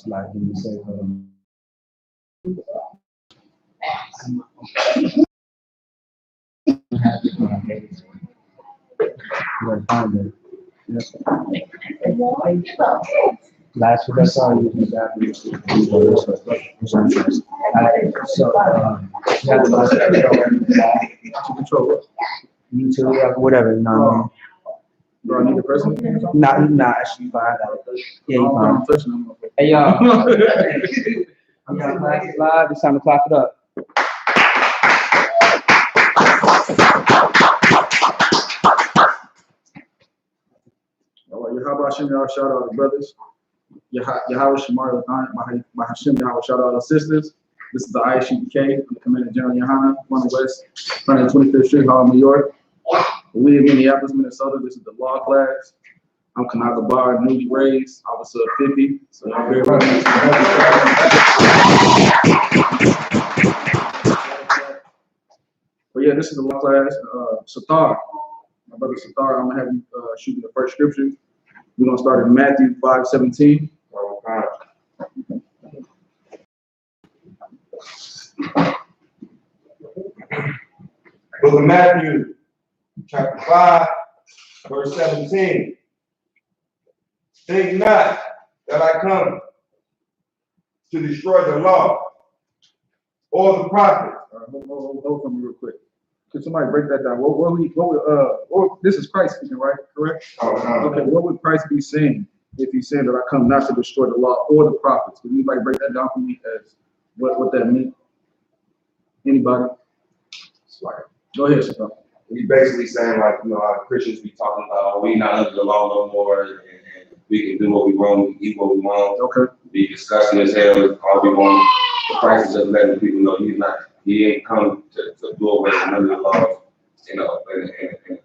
Like when you say, last week I saw you in that YouTube, whatever, you know what I mean? Do I need the president? Nah, actually fine. Yeah, you fine. Hey y'all. I'm gonna class is live. It's time to clap it up. All right, how about y'all? Shout out to brothers. Yahweh Shemar, Bahashim, Yahweh, shout out to sisters. This is the I.S.U.P.K, I'm the Commander General YAHANNA, 1 West, 125th Street, Harlem, New York. We in Minneapolis, Minnesota. This is the law class. I'm Kanaka Bar, newly raised, Officer of 50. So y'all very much. But yeah, this is the law class. Satar, my brother Satar, I'm gonna have you shoot me the first scripture. We're gonna start in Matthew 5:17. Book of Matthew, chapter 5, verse 17. Think not that I come to destroy the law or the prophets. Hold on real quick. Could somebody break that down? This is Christ speaking, right? Correct? Okay, what would Christ be saying if he said that I come not to destroy the law or the prophets? Can anybody break that down for me as what that means? Anybody? Go ahead, Sister. He's basically saying, like, you know, our Christians be talking about we not under the law no more, and we can do what we want, we can eat what we want. Okay. Be disgusting as hell, all we want. The Christ is just letting people know he ain't come to do away with none of the laws, you know, and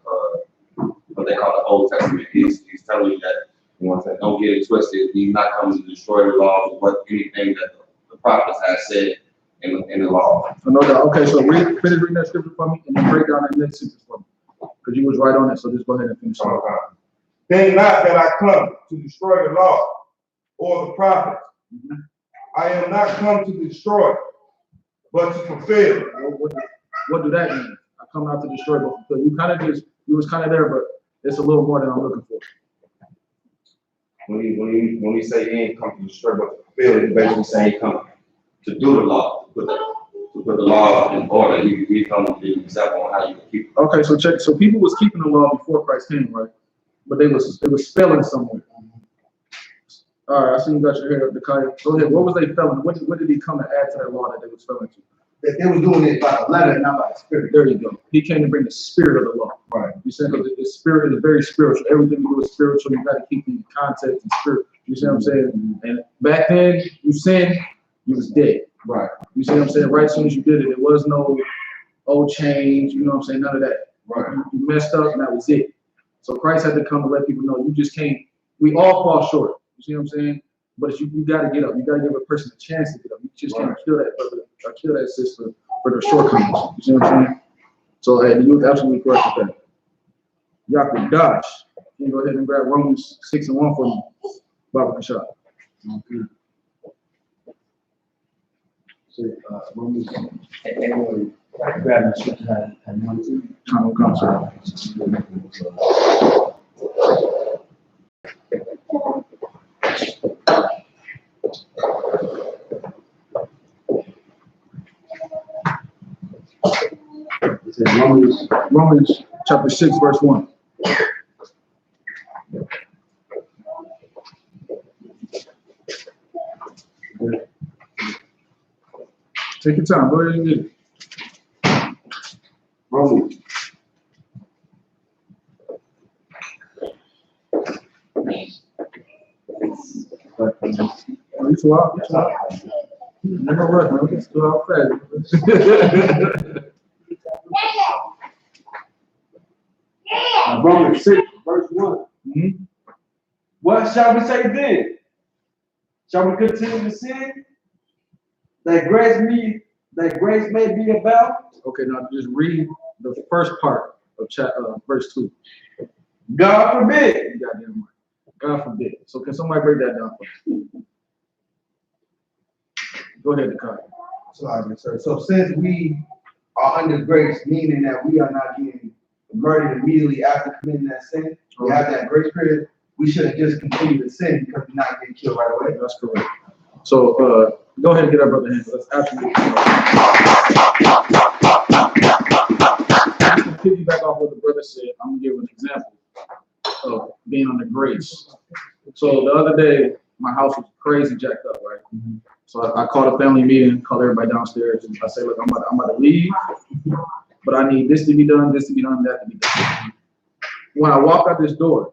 what they call the Old Testament. He's telling you that, you know what I'm saying, don't get it twisted. He's not coming to destroy the laws or anything that the prophets have said in the law. No doubt. Okay, so finish reading that scripture for me and then break down that next sentence for me. Because you was right on it, so just go ahead and finish. Think not that I come to destroy the law or the prophets. I am not come to destroy, but to fulfill. What do that mean? I come out to destroy, but fulfill. You was kind of there, but it's a little more than I'm looking for. When he say he ain't come to destroy, but to fulfill, he's basically saying he come to do the law, to put the law in order. He come to give an example on how you can keep it. Okay, so check. So people was keeping the law before Christ came, right? But it was failing somewhere. All right, I see you got your hair up, Dakaya. Go ahead. What was they failing? What did he come to add to that law that they was failing to? That they were doing it by the letter and not by the spirit. There you go. He came to bring the spirit of the law. Right. You said the spirit is very spiritual. Everything you do is spiritual. You got to keep in context and spirit. You see what I'm saying? And back then, you sinned, you was dead. Right. You see what I'm saying? Right as soon as you did it, there was no change. You know what I'm saying? None of that. Right. You messed up, and that was it. So Christ had to come to let people know you just can't. We all fall short. You see what I'm saying? But you got to get up. You got to give a person a chance to get up. You just can't kill that brother or kill that sister for their shortcomings. You see what I'm saying? So hey, the youth absolutely correct with that. Yaakov Dash, you can go ahead and grab Romans 6:1 for me. Baba Kashab. Okay. So Romans, everyone grab the scripture and one, two. Romans chapter 6, verse 1. Take your time. Go ahead and get it. Romans. You too out. Never run, man. Just go out fast. Romans 6, verse 1. What shall we say then? Shall we continue to sin? That grace may be abound? Okay, now just read the first part of verse 2. God forbid. Goddamn right. God forbid. So can somebody break that down for me? Go ahead, Nikai. Sorry, sir. So since we are under grace, meaning that we are not getting murdered immediately after committing that sin, we have that grace period, we shouldn't just continue to sin because we're not getting killed right away. That's correct. So go ahead and get our brother hands. That's absolutely correct. To piggyback off what the brother said, I'm gonna give an example of being under grace. So the other day, my house was crazy jacked up, right? So I called a family meeting, called everybody downstairs, and I said, look, I'm about to leave, but I need this to be done, this to be done, that to be done. When I walk out this door,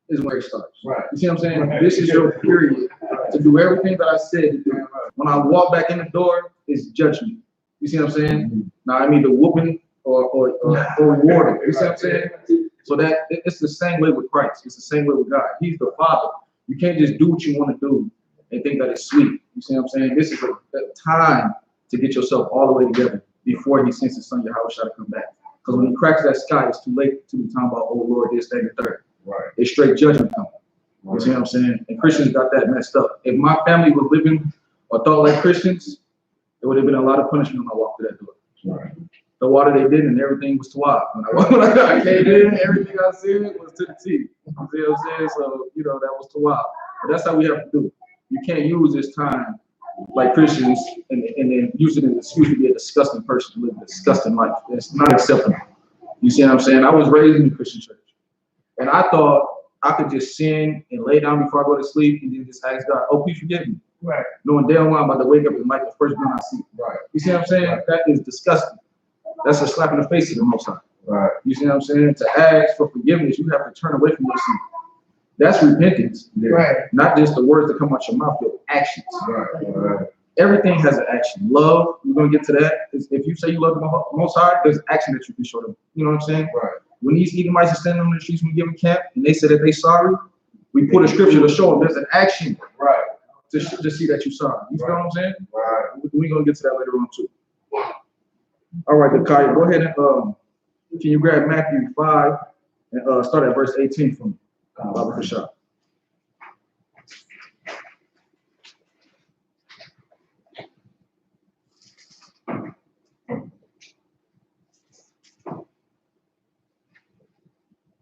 is where it starts. Right. You see what I'm saying? This is your period to do everything that I said to do. When I walk back in the door, it's judgment. You see what I'm saying? Now I mean the whooping or rewarding. You see what I'm saying? So that it's the same way with Christ. It's the same way with God. He's the Father. You can't just do what you want to do and think that it's sweet. You see what I'm saying? This is a time to get yourself all the way together before he sends his son Yahweh to come back. Because when he cracks that sky, it's too late to be talking about, oh Lord, this, that, and the third. Right. It's straight judgment coming. You see what I'm saying? And Christians got that messed up. If my family was living or thought like Christians, there would have been a lot of punishment when I walked through that door. Right. The water they did and everything was tawab. When I came in, everything I said was to the T. You see what I'm saying? So, that was tawab. But that's how we have to do it. You can't use this time like Christians and then use it as an excuse to be a disgusting person, to live a disgusting life. It's not acceptable. You see what I'm saying? I was raised in the Christian church. And I thought I could just sin and lay down before I go to sleep and then just ask God, oh, please forgive me. Right. Knowing damn well I'm about to wake up and like the first one I see. Right. You see what I'm saying? Right. That is disgusting. That's a slap in the face to the Most High. Right. You see what I'm saying? To ask for forgiveness, you have to turn away from your sin. That's repentance. Right. Not just the words that come out your mouth, your actions. Right. Right. Everything has an action. Love, we're going to get to that. If you say you love the Most High, there's action that you can show them. You know what I'm saying? Right. When these Edomites are standing on the streets when we give them camp and they say that they sorry, we put a scripture to show them there's an action. Right. To see that you're sorry. You feel what I'm saying? Right. We're going to get to that later on too. All right, Nikai, go ahead and can you grab Matthew 5 and start at verse 18 for me? Baba Kashab.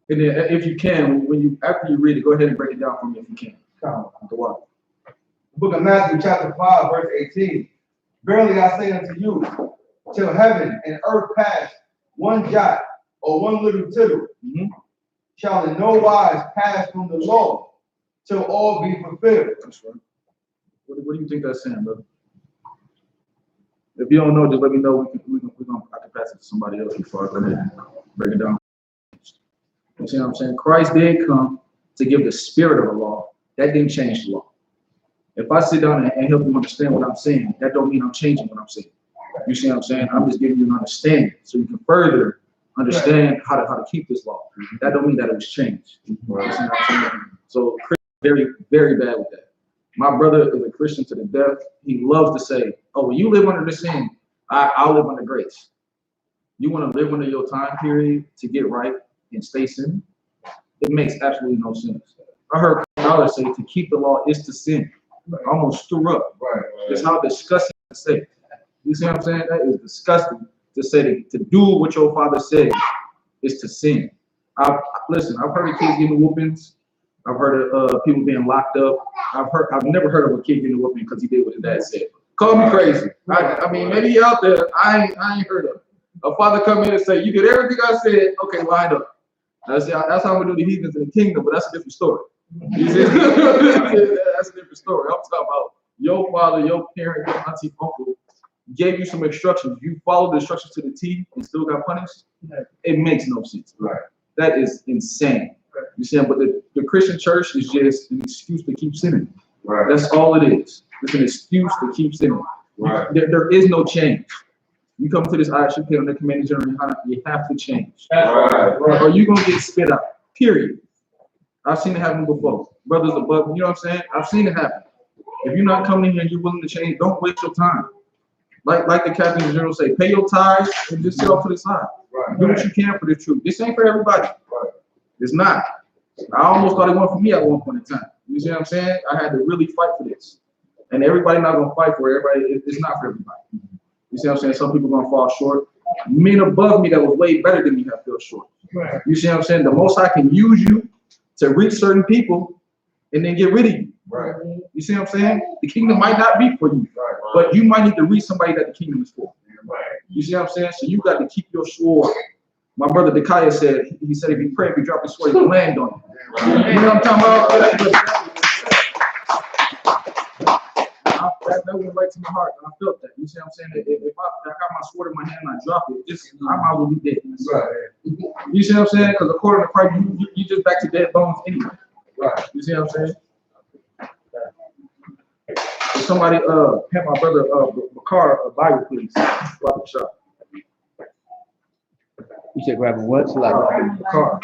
And then, if you can, after you read it, go ahead and break it down for me if you can. The what? The book of Matthew, chapter 5, verse 18. Verily I say unto you, till heaven and earth pass, one jot or one little tittle, shall in no wise pass from the law, till all be fulfilled. That's right. What do you think that's saying, brother? If you don't know, just let me know. I can pass it to somebody else before I go ahead and break it down. You see what I'm saying? Christ did come to give the spirit of the law. That didn't change the law. If I sit down and help you understand what I'm saying, that don't mean I'm changing what I'm saying. You see what I'm saying? I'm just giving you an understanding so you can further understand how to keep this law. That don't mean that it was changed. Right. You see what I'm saying? So Christians very, very bad with that. My brother is a Christian to the death. He loves to say, oh, when you live under the sin, I'll live under grace. You want to live under your time period to get right and stay sin? It makes absolutely no sense. I heard scholars say to keep the law is to sin. I almost threw up. Right. That's how disgusting to say. You see what I'm saying? That is disgusting to say to do what your father said is to sin. Listen, I've heard of kids getting whoopings. I've heard of people being locked up. I've never heard of a kid getting a whooping because he did what his dad said. Call me crazy. I mean, maybe you're out there. I ain't heard of it. A father come in and say, you did everything I said. Okay, line up. That's how we do the heathens in the kingdom, but that's a different story. You see? That's a different story. I'm talking about your father, your parent, your auntie, uncle gave you some instructions. You followed the instructions to the T and still got punished. It makes no sense. Right. That is insane. Right. You see, but the Christian church is just an excuse to keep sinning. Right. That's all it is. It's an excuse to keep sinning. Right. There is no change. You come to this I.S.U.P.K on the Commanding General YAHANNA, you have to change. Right. Or you're going to get spit out. Period. I've seen it happen before. Brothers above, you know what I'm saying? I've seen it happen. If you're not coming in here and you're willing to change, don't waste your time. Like the Captain General say, pay your tithes and just sit off to the side. Right. Do what you can for the truth. This ain't for everybody. Right. It's not. I almost thought it wasn't for me at one point in time. You see what I'm saying? I had to really fight for this. And everybody not gonna fight for it. Everybody, it's not for everybody. You see what I'm saying? Some people gonna fall short. Men above me that was way better than me have fell short. Right. You see what I'm saying? The Most High can use you to reach certain people and then get rid of you. Right. You see what I'm saying? The kingdom might not be for you, Right. but you might need to reach somebody that the kingdom is for. Right. You see what I'm saying? So you got to keep your sword. My brother Dekaya said, he said if you pray, if you drop your sword, you can land on it. You know what I'm talking about? That went right to my heart. I felt that. You see what I'm saying? If I got my sword in my hand and I drop it, I might as well be dead. Right. You see what I'm saying? Because according to Christ, you just back to dead bones anyway. Right. You see what I'm saying? If somebody hand my brother Bakar a Bible, please. Rock the shop. You said grabbing what? Bakar.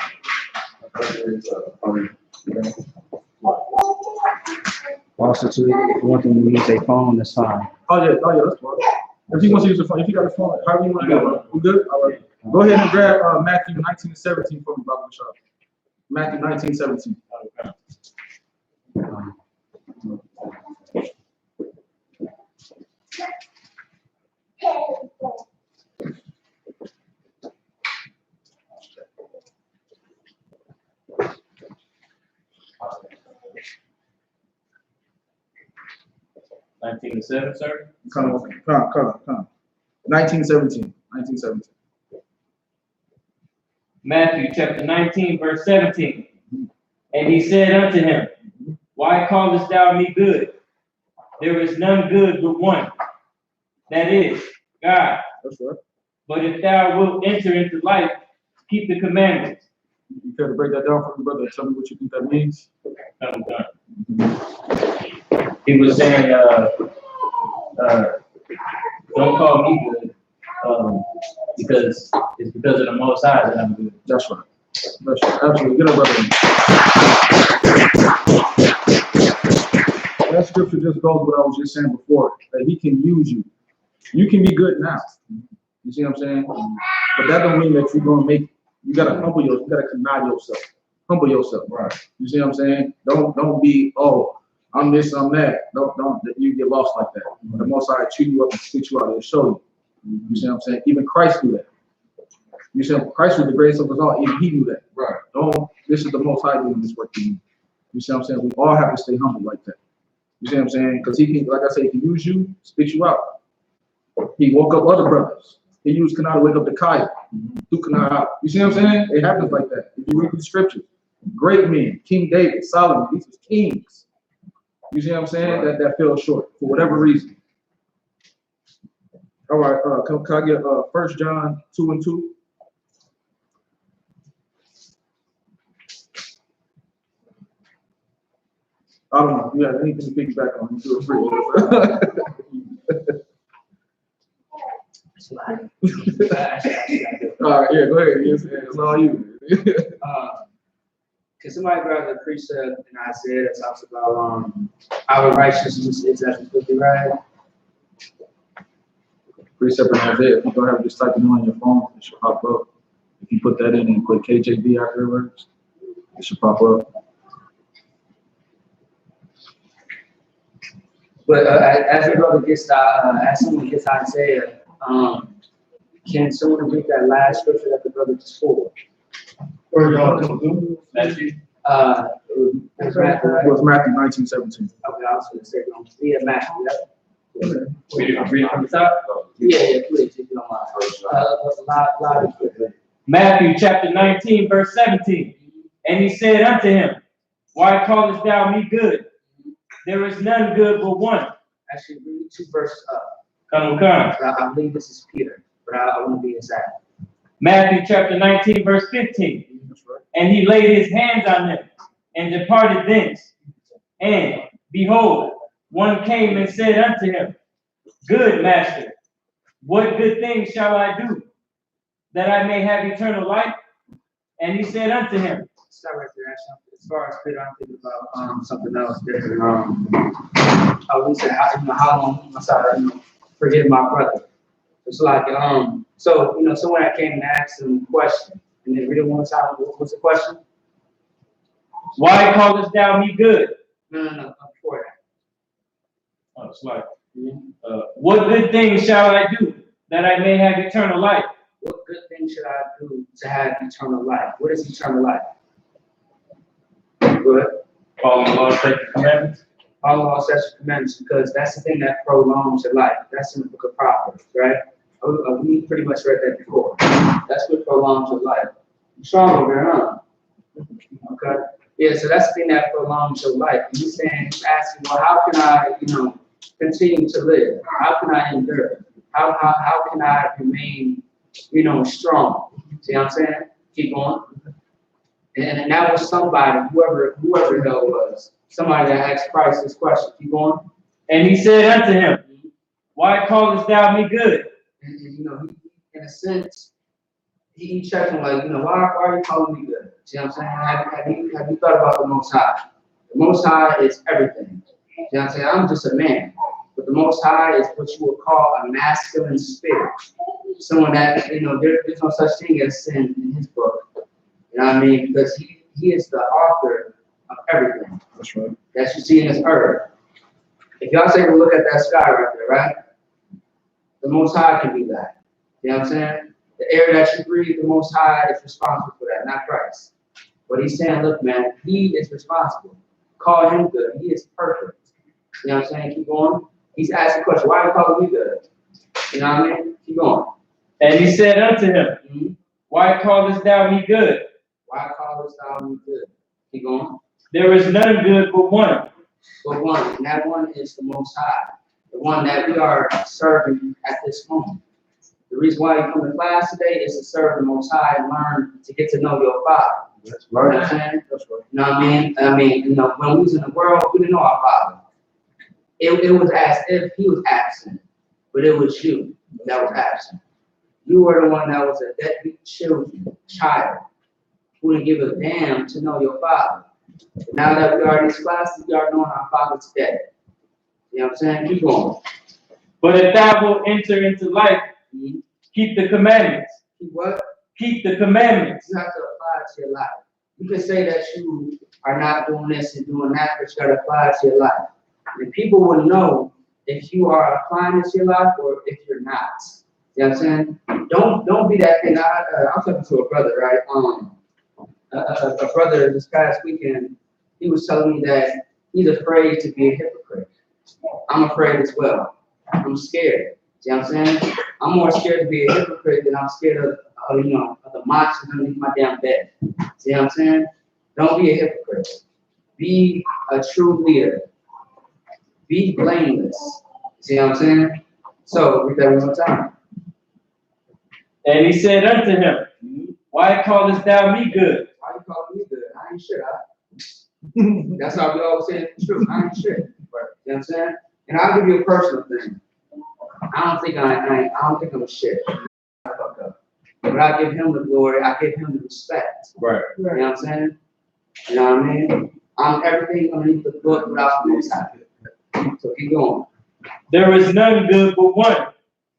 Also, too, if you want them to use their phone, that's fine. Oh yeah, that's fine. If he wants to use the phone, if you got a phone, however you want to do it. We good? All right. Go ahead and grab Matthew 19:17 from the Bible shop. Matthew 19:17. (19:7), sir. Come on. 19:17. Matthew chapter 19, verse 17. And he said unto him, Why callest thou me good? There is none good but one, that is, God. That's right. But if thou wilt enter into life, keep the commandments. You care to break that down for me, brother? Tell me what you think that means. He was saying, don't call me good, because it's because of the Most High that I'm good. That's right. That's right. Absolutely. Get up, brother. That scripture just goes what I was just saying before, that he can use you. You can be good now. You see what I'm saying? But that don't mean that you're gonna make. You gotta humble yourself. You gotta deny yourself. Humble yourself. Right. You see what I'm saying? Don't be, oh, I'm this, I'm that. Don't you get lost like that. The Most High chew you up and spit you out. He'll show you. You see what I'm saying? Even Christ knew that. You see, Christ was the greatest of us all. Even he knew that. Right. This is the Most High doing this work for you. You see what I'm saying? We all have to stay humble like that. You see what I'm saying? Because he can, like I say, he can use you, spit you out. He woke up other brothers. He used Kana to wake up the Kaya. Threw Kana out. You see what I'm saying? It happens like that. If you read the scriptures, great men, King David, Solomon, these are kings. You see what I'm saying? Right. That fell short for whatever reason. All right, can I get 1 John 2:2? I don't know. You have anything to piggyback on? Feel free. All right, yeah, go ahead. Yes, it's all you. Can somebody grab the precept in Isaiah that talks about our righteousness is as filthy rag? Precept in Isaiah. If you don't have just type it on your phone, it should pop up. If you put that in and put KJV afterwards, it should pop up. But as the brother gets as someone gets Isaiah, can someone read that last scripture that the brother just quoted? Matthew. That's Matthew, right? It was Matthew 19:17. Okay, I was going to say, yeah, Matthew. Yeah. Read from the top. Yeah, please, if you don't mind. Matthew chapter 19, verse 17. And he said unto him, Why callest thou me good? There is none good but one. Actually, read 2 verses up. Come. I believe this is Peter, but I want to be exact. Matthew chapter 19, verse 15. And he laid his hands on them and departed thence. And behold, one came and said unto him, Good master, what good thing shall I do, that I may have eternal life? And he said unto him, Stop right there. As far as Peter, I'm thinking about something else different. I would say, how long must I forgive my brother? It's like, so someone that came and asked him a question, and then read it one time. What's the question? Why callest thou me good? No, before It's like, what good things shall I do that I may have eternal life? What good thing should I do to have eternal life? What is eternal life? Good. Following the law, statutes, and commandments. Follow all such commandments, because that's the thing that prolongs your life. That's in the book of Proverbs, right? We pretty much read that before. That's what prolongs your life. You're strong over there, huh? Okay. Yeah, so that's the thing that prolongs your life. And he's asking, well, how can I, continue to live? How can I endure? How can I remain, strong? See what I'm saying? Keep going. And that was somebody, whoever the hell was, somebody that asked Christ this question. Keep going. And he said unto him, why callest thou me good? And he, in a sense, he checked him like, why are you calling me good? See what I'm saying? Have you thought about the Most High? The Most High is everything. See what I'm saying? I'm just a man. But the Most High is what you would call a masculine spirit. Someone that, there's no such thing as sin in his book. You know what I mean? Because he is the author of everything. That's right. That you see in this earth. If y'all take a look at that sky right there, right? The Most High can be that. You know what I'm saying? The air that you breathe, the Most High is responsible for that, not Christ. But he's saying, look, man, he is responsible. Call him good. He is perfect. You know what I'm saying? Keep going. He's asking the question, why are you calling me good? You know what I mean? Keep going. And he said unto him, why callest thou me good? Why callest thou me good? Keep going. There is none good but one. But one, and that one is the Most High, the one that we are serving at this moment. The reason why you come to class today is to serve the Most High and learn to get to know your Father. That's You know what I'm saying? That's right. You know what I mean? When we was in the world, we didn't know our Father. It was as if he was absent, but it was you that was absent. You were the one that was a deadbeat child who didn't give a damn to know your Father. But now that we are in these classes, we are knowing our Father today. You know what I'm saying? Keep going. But if thou wilt enter into life, keep the commandments. Keep what? Keep the commandments. You have to apply it to your life. You can say that you are not doing this and doing that, but you got to apply it to your life. And people will know if you are applying it to your life or if you're not. You know what I'm saying? Don't be that thing. I was talking to a brother, right? A brother this past weekend, he was telling me that he's afraid to be a hypocrite. I'm afraid as well. I'm scared. See what I'm saying? I'm more scared to be a hypocrite than I'm scared of the monsters underneath my damn bed. See what I'm saying? Don't be a hypocrite. Be a true leader. Be blameless. See what I'm saying? So, read that one more time. And he said unto him, why callest thou me good? Why you calling me good? I ain't shit. That's how we always say the truth. I ain't shit. You know what I'm saying? And I'll give you a personal thing. I don't think I'm shit. But I give him the glory. I give him the respect. Right. You know what I'm saying? You know what I mean? I'm everything underneath the book without the Most High. So keep going. There is none good but one.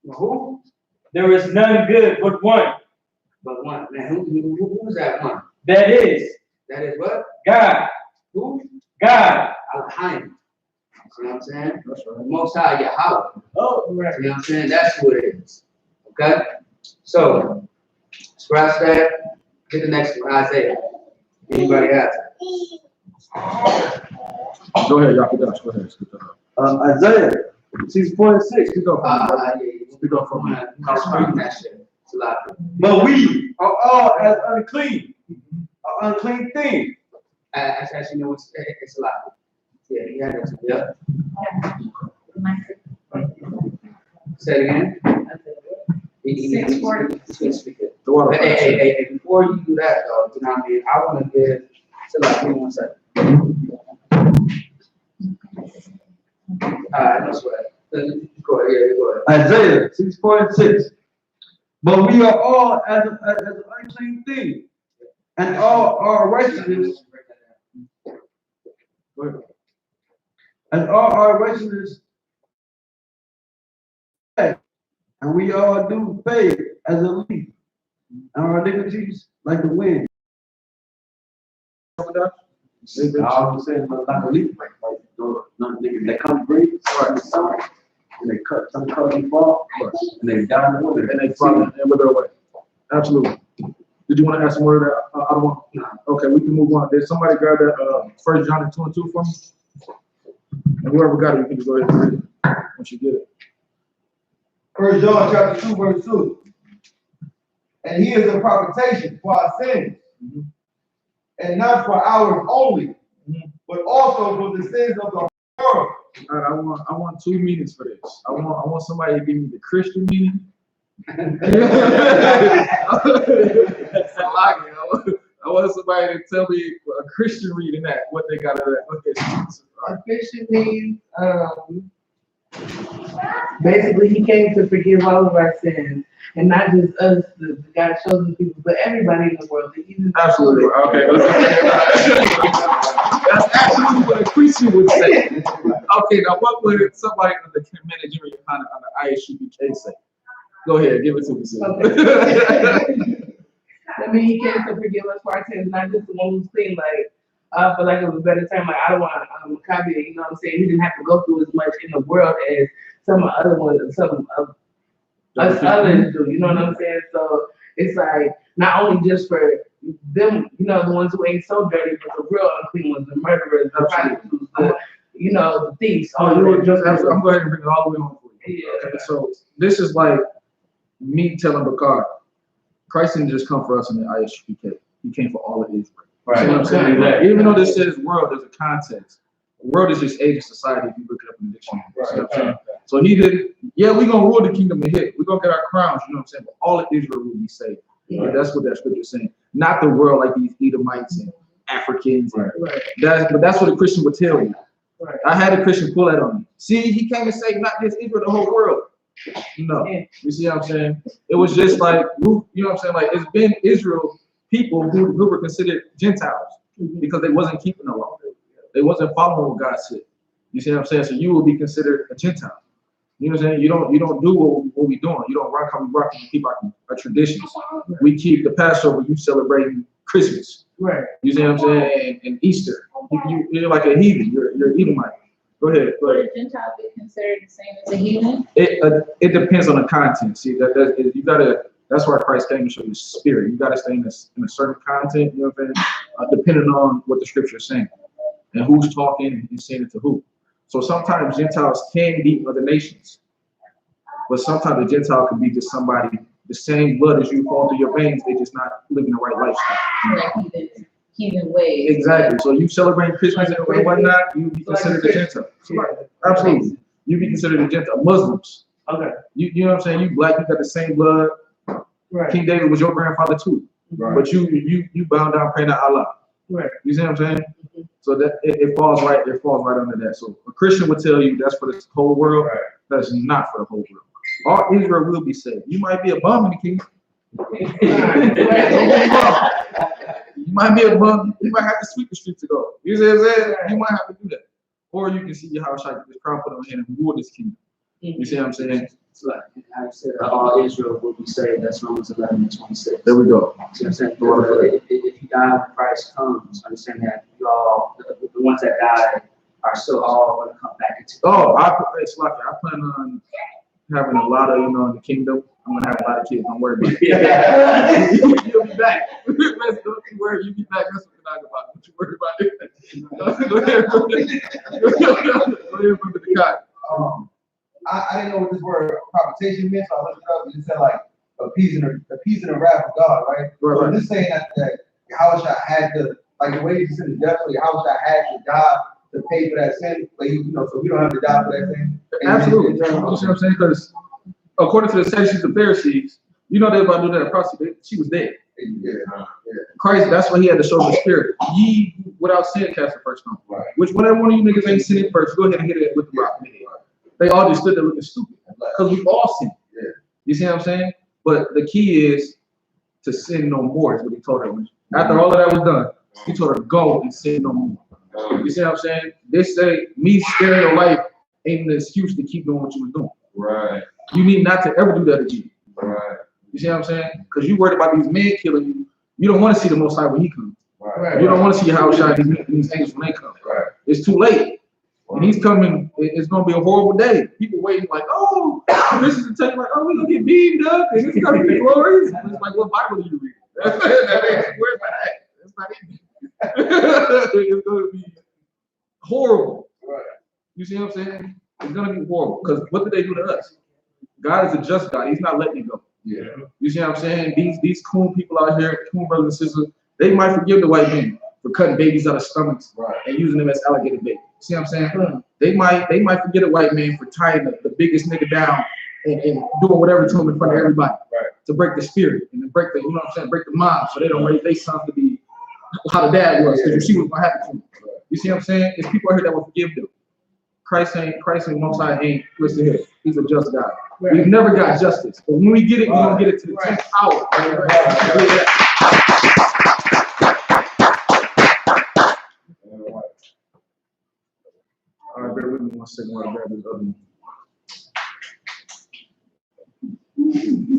Who? There is none good but one. But one. Man, who's that one? That is That is what? God. Who? God. YAHANNA. See what I'm saying? That's right. The Most High Yahweh. Oh, See what I'm saying? That's who it is. Okay? So, scratch that. Get the next one, Isaiah. Anybody else? Go ahead, y'all. Go ahead. Isaiah 6:6. Speak up. Yeah. Speak up for me. That's right. That shit. It's a lot. But we are all as unclean, an unclean thing. Actually, you know, it's a lot. Yeah, you had it. Yeah. Say it again. You can speak it. The water. Hey, before you do that, though, you know what I mean? I want to give, give me 1 second. No sweat. Go ahead, yeah, go ahead. Isaiah 6:6. But we are all as an unclean thing, and all our righteousness, and all our righteousness, and we all do fade as a leaf, and our iniquities like the wind. I was saying, like a leaf, like No niggas that come breathe in the summer, and they cut some color fall, and they die in the winter. And they follow and wither away. Absolutely. Did you want to add some word? I don't want. Okay, we can move on. Did somebody grab that 1 John 2:2 for me? And whoever got it, you can just go ahead and read it once you get it. 1 John chapter 2, verse 2. And he is a propitiation for our sins, and not for ours only, but also for the sins of the world. All right, I want two meanings for this. I want somebody to give me the Christian meaning. I want somebody to tell me a Christian reading that, what they got out of that. Okay. A Christian means, basically, he came to forgive all of our sins, and not just us, the God chosen people, but everybody in the world. Absolutely. Okay. That's absolutely what a Christian would say. Okay, now what would somebody on the managerial kind on the I.S.U.P.K say? Go ahead, give it to me. Okay. I mean, he came to forgive us for our sins, not just the one who's clean, like, for lack of a better term, like, I don't want to copy it, you know what I'm saying? He didn't have to go through as much in the world as some other ones, some of us others do, you know what I'm saying? So it's like, not only just for them, you know, the ones who ain't so dirty, but the real unclean ones, the murderers, the prostitutes, the thieves. Oh, you were just, I'm going to bring it all the way home for you. Yeah. Okay, so this is like me telling Bakar, Christ didn't just come for us in the I.S.U.P.K. He came for all of Israel. Right. You know what I'm saying? Exactly. Even though this says world, there's a context. The world is just age of society if you look it up in the dictionary. You know what I'm saying? So he did, we're going to rule the kingdom and hit. We're going to get our crowns, you know what I'm saying? But all of Israel will be saved. Yeah. Right? That's what that scripture is saying. Not the world like these Edomites and Africans. And but that's what a Christian would tell you. Right. I had a Christian pull that on me. See, he came and say, not just Israel, the whole world. No, you see what I'm saying? It was just like, you know what I'm saying? Like, it's been Israel people who were considered Gentiles because they wasn't keeping the law. They wasn't following what God said. You see what I'm saying? So you will be considered a Gentile. You know what I'm saying? You don't do what we doing. You don't rock how we rock. You keep our traditions. We keep the Passover. You celebrating Christmas. Right. You see what I'm saying? And Easter. You're like a heathen. You're an Edomite. Go ahead. Would a Gentile be considered the same as a heathen? It depends on the content. See, you gotta. That's why Christ came to show you spirit. You gotta stay in a certain content. You know what I'm saying? Depending on what the scripture is saying and who's talking and saying it to who. So sometimes Gentiles can be other nations, but sometimes a Gentile can be just somebody the same blood as you fall through your veins. They just not living the right lifestyle. Like heathen ways. Exactly. So you celebrate Christmas and whatnot, you be considered a Gentile. Absolutely. You be considered a Gentile. Muslims. Okay. You know what I'm saying? You black, you got the same blood. Right. King David was your grandfather too. Right. But you bow down praying to Allah. Right. You see what I'm saying? Mm-hmm. So that it falls right under that. So a Christian would tell you that's for the whole world. Right. That's not for the whole world. All Israel will be saved. You might be a bum in the kingdom. You might be a bum. You might have to sweep the streets to go. You see what I'm saying? You might have to do that. Or you can see Yahawashi, this crown put on hand and rule this kingdom. You see what I'm saying? So like I said, all Israel will be saved. That's Romans 11:26. There we go. See what I'm saying? If you die when Christ comes, understand that you all, the ones that died, are still all going to come back into. Oh, I plan on having a lot of, in the kingdom. I'm gonna have a lot of kids. Don't worry about it. You'll be back. Don't you worry. You'll be back. That's what we're talking about. Don't you worry about it. Go ahead, brother Kai. I didn't know what this word propitiation meant, so I looked it up and it said like appeasing the wrath of God, right? So this saying that Yahawashi had to, like the way you said it definitely, Yahawashi had to die to pay for that sin, but so we don't have to die for that sin. Absolutely. You know what I'm saying? Because according to the Sadducees and Pharisees, they about to do that prostitute. She was dead. Yeah. Christ, that's why he had to show the spirit. Ye without sin cast the first stone. Right. Which whenever one of you niggas ain't sinning first, go ahead and hit it with the rock. They all just stood there looking stupid because we all sin. Yeah. You see what I'm saying? But the key is to sin no more, is what he told her. After all of that was done, he told her, go and sin no more. You see what I'm saying? This say, me sparing your life ain't an excuse to keep doing what you were doing. Right. You need not to ever do that again. Right. You see what I'm saying? Because you worried about these men killing you. You don't want to see the Most High when he comes. Right. You don't want to see how shine these angels when they come. Right. It's too late. You He's coming. It's gonna be a horrible day. People waiting like, oh, this is the time like, oh, we're gonna get beamed up, and it's gonna be glorious. It's like, what Bible do you read? Where's that at? It's not easy. It's gonna be horrible. Right. You see what I'm saying? It's gonna be horrible. Because what did they do to us? God is a just God. He's not letting you go. Yeah. You see what I'm saying? These coon people out here, coon brothers and sisters, they might forgive the white man for cutting babies out of stomachs and using them as alligator bait. See what I'm saying? They might forget a white man for tying the biggest nigga down and doing whatever to him in front of everybody to break the spirit and to break the, you know what I'm saying, break the mind so they don't raise their sons to be how the dad was, because you see what's gonna happen to him. You see what I'm saying? It's people out here that will forgive them. Christ ain't Most High ain't listen here. He's a just God. We've never got justice, but when we get it, we're gonna get it to the 10th hour. All right, bear with me 1 second while I grab this other one.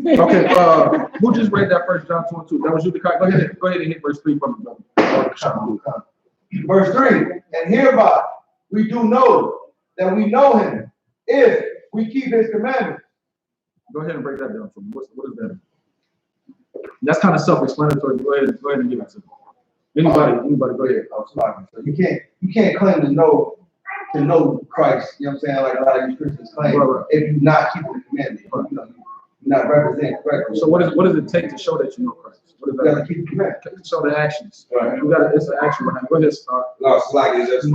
Okay, who just read that first John 2 and 2? That was you, the Go ahead and hit verse 3 from me, brother. Verse 3, and hereby we do know that we know him if we keep his commandments. Go ahead and break that down for me. What is that? That's kind of self-explanatory. Go ahead and give it to me. Anybody, go ahead. So you can't claim to know Christ, you know what I'm saying, like a lot of you Christians claim, if you're not keeping the commandments, you're not representing correctly. So what does it take to show that you know Christ? What is that? You gotta keep the commandments. Show the actions. Right. It's an action behind. Go ahead, start. No, it's like it's just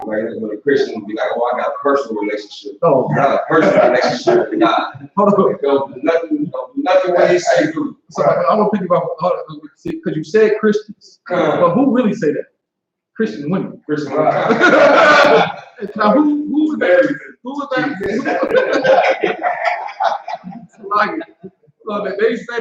like when a Christian be like, oh, I got a personal relationship. Oh, Not a personal relationship with God. hold on. Don't do nothing what he say do. So I'm gonna pick you up. Because you said Christians, but who really say that? Christian women. Christian. Now who was that? Who was that? Like, so they say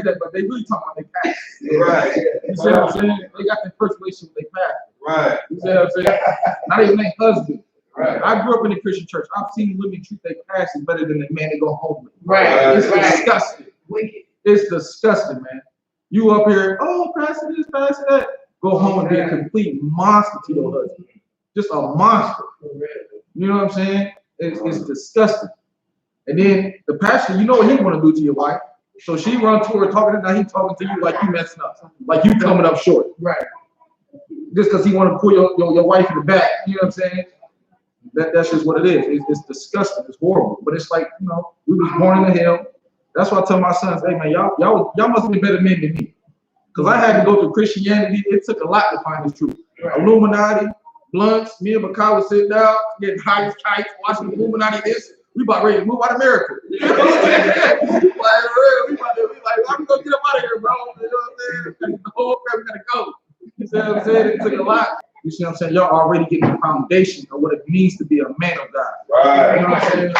that, but they really talking about their past. Right. You see what I'm saying? They got their first relationship with their past. Right. You see what I'm saying? Not even their husband. Right. I grew up in a Christian church. I've seen women treat their pastors better than the man they go home with. Right. It's disgusting. Wicked. It's disgusting, man. You up here, oh, pastor this, pastor that. Go home and be a complete monster to your husband. Just a monster. You know what I'm saying? It's disgusting. And then the pastor, you know what he want to do to your wife. So she run to her talking, now he talking to you like you messing up, like you coming up short. Right. Just because he want to pull your wife in the back. You know what I'm saying? That's just what it is. It's disgusting. It's horrible. But it's like, you know, we was born into hell. That's why I tell my sons, hey man, y'all must be better men than me. Because I had to go through Christianity. It took a lot to find the truth. Right. Illuminati, blunts, me and Makai would sit down, getting high as kites, watching Illuminati this. We about ready to move out of America. You know what I'm saying? We like, I'm gonna get up out of here, bro. You know what I'm saying? The whole family gotta go. You see what I'm saying? It took a lot. You see what I'm saying? Y'all already getting the foundation of what it means to be a man of God. Right. You know what I'm saying?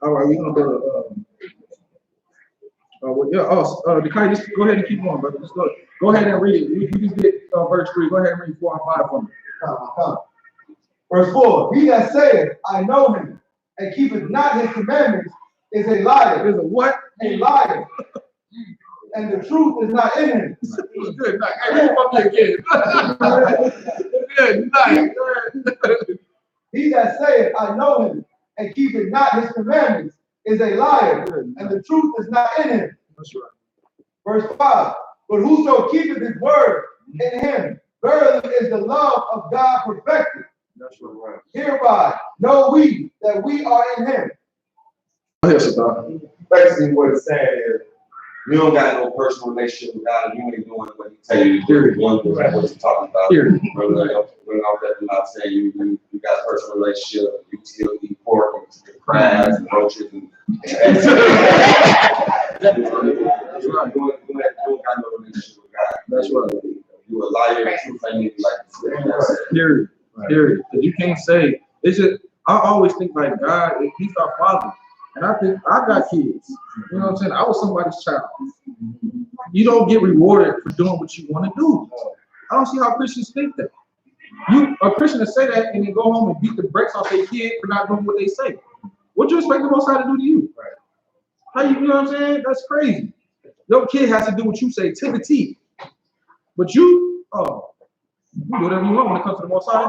All right, we're gonna go to Dekai, just go ahead and keep going, brother. Just go ahead and read it. You just get verse 3. Go ahead and read 4 and 5 for me. Verse 4, he that saith, I know him, and keepeth not his commandments, is a liar. Is a what? A liar. And the truth is not in him. Good night. Hey, read from me again. Good night. He that saith, I know him, and keepeth not his commandments, is a liar, and the truth is not in him. That's right. Verse 5, but whoso keepeth his word in him, verily is the love of God perfected. That's right. Hereby know we that we are in him. Go ahead, Sadar. Basically, what it's saying is, you don't got no personal relationship with God, and you ain't doing what he tell you to do. You don't do what you're talking about. We're not saying you got a personal relationship, you still eat pork and crabs and roaches and that's right. You don't got no relationship with God. That's right. You a liar, truth ain't even like Period. Period. Because you can't say, it's just, I always think like God, he's our father. And I think I got kids. You know what I'm saying? I was somebody's child. You don't get rewarded for doing what you want to do. I don't see how Christians think that. A Christian to say that and then go home and beat the brakes off their kid for not doing what they say. What you expect the Most High to do to you? How you know what I'm saying? That's crazy. Your kid has to do what you say to the T. But you do whatever you want when it comes to the Most High.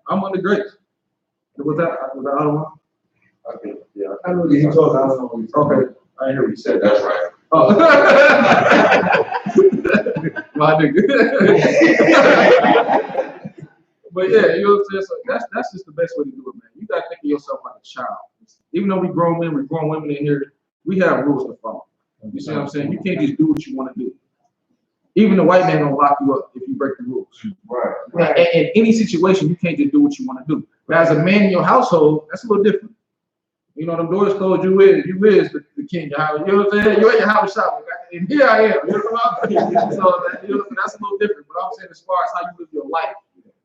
I'm under grace. Was that other one? Okay, yeah. I know what you're talking, I don't know what you're talking. Okay, I didn't hear what you said. That's right. Oh. My nigga. But yeah, you know what I'm saying? So that's just the best way to do it, man. You gotta think of yourself like a child. Even though we grown men, we grown women in here, we have rules to follow. You see what I'm saying? You can't just do what you want to do. Even the white man gonna lock you up if you break the rules. Right. In any situation, you can't just do what you want to do. But as a man in your household, that's a little different. You know, them doors closed, you is the king of your house. You know what I'm saying? You're at your house shopping, and here I am. You know what I'm saying? So that's a little different. But I'm saying as far as how you live your life,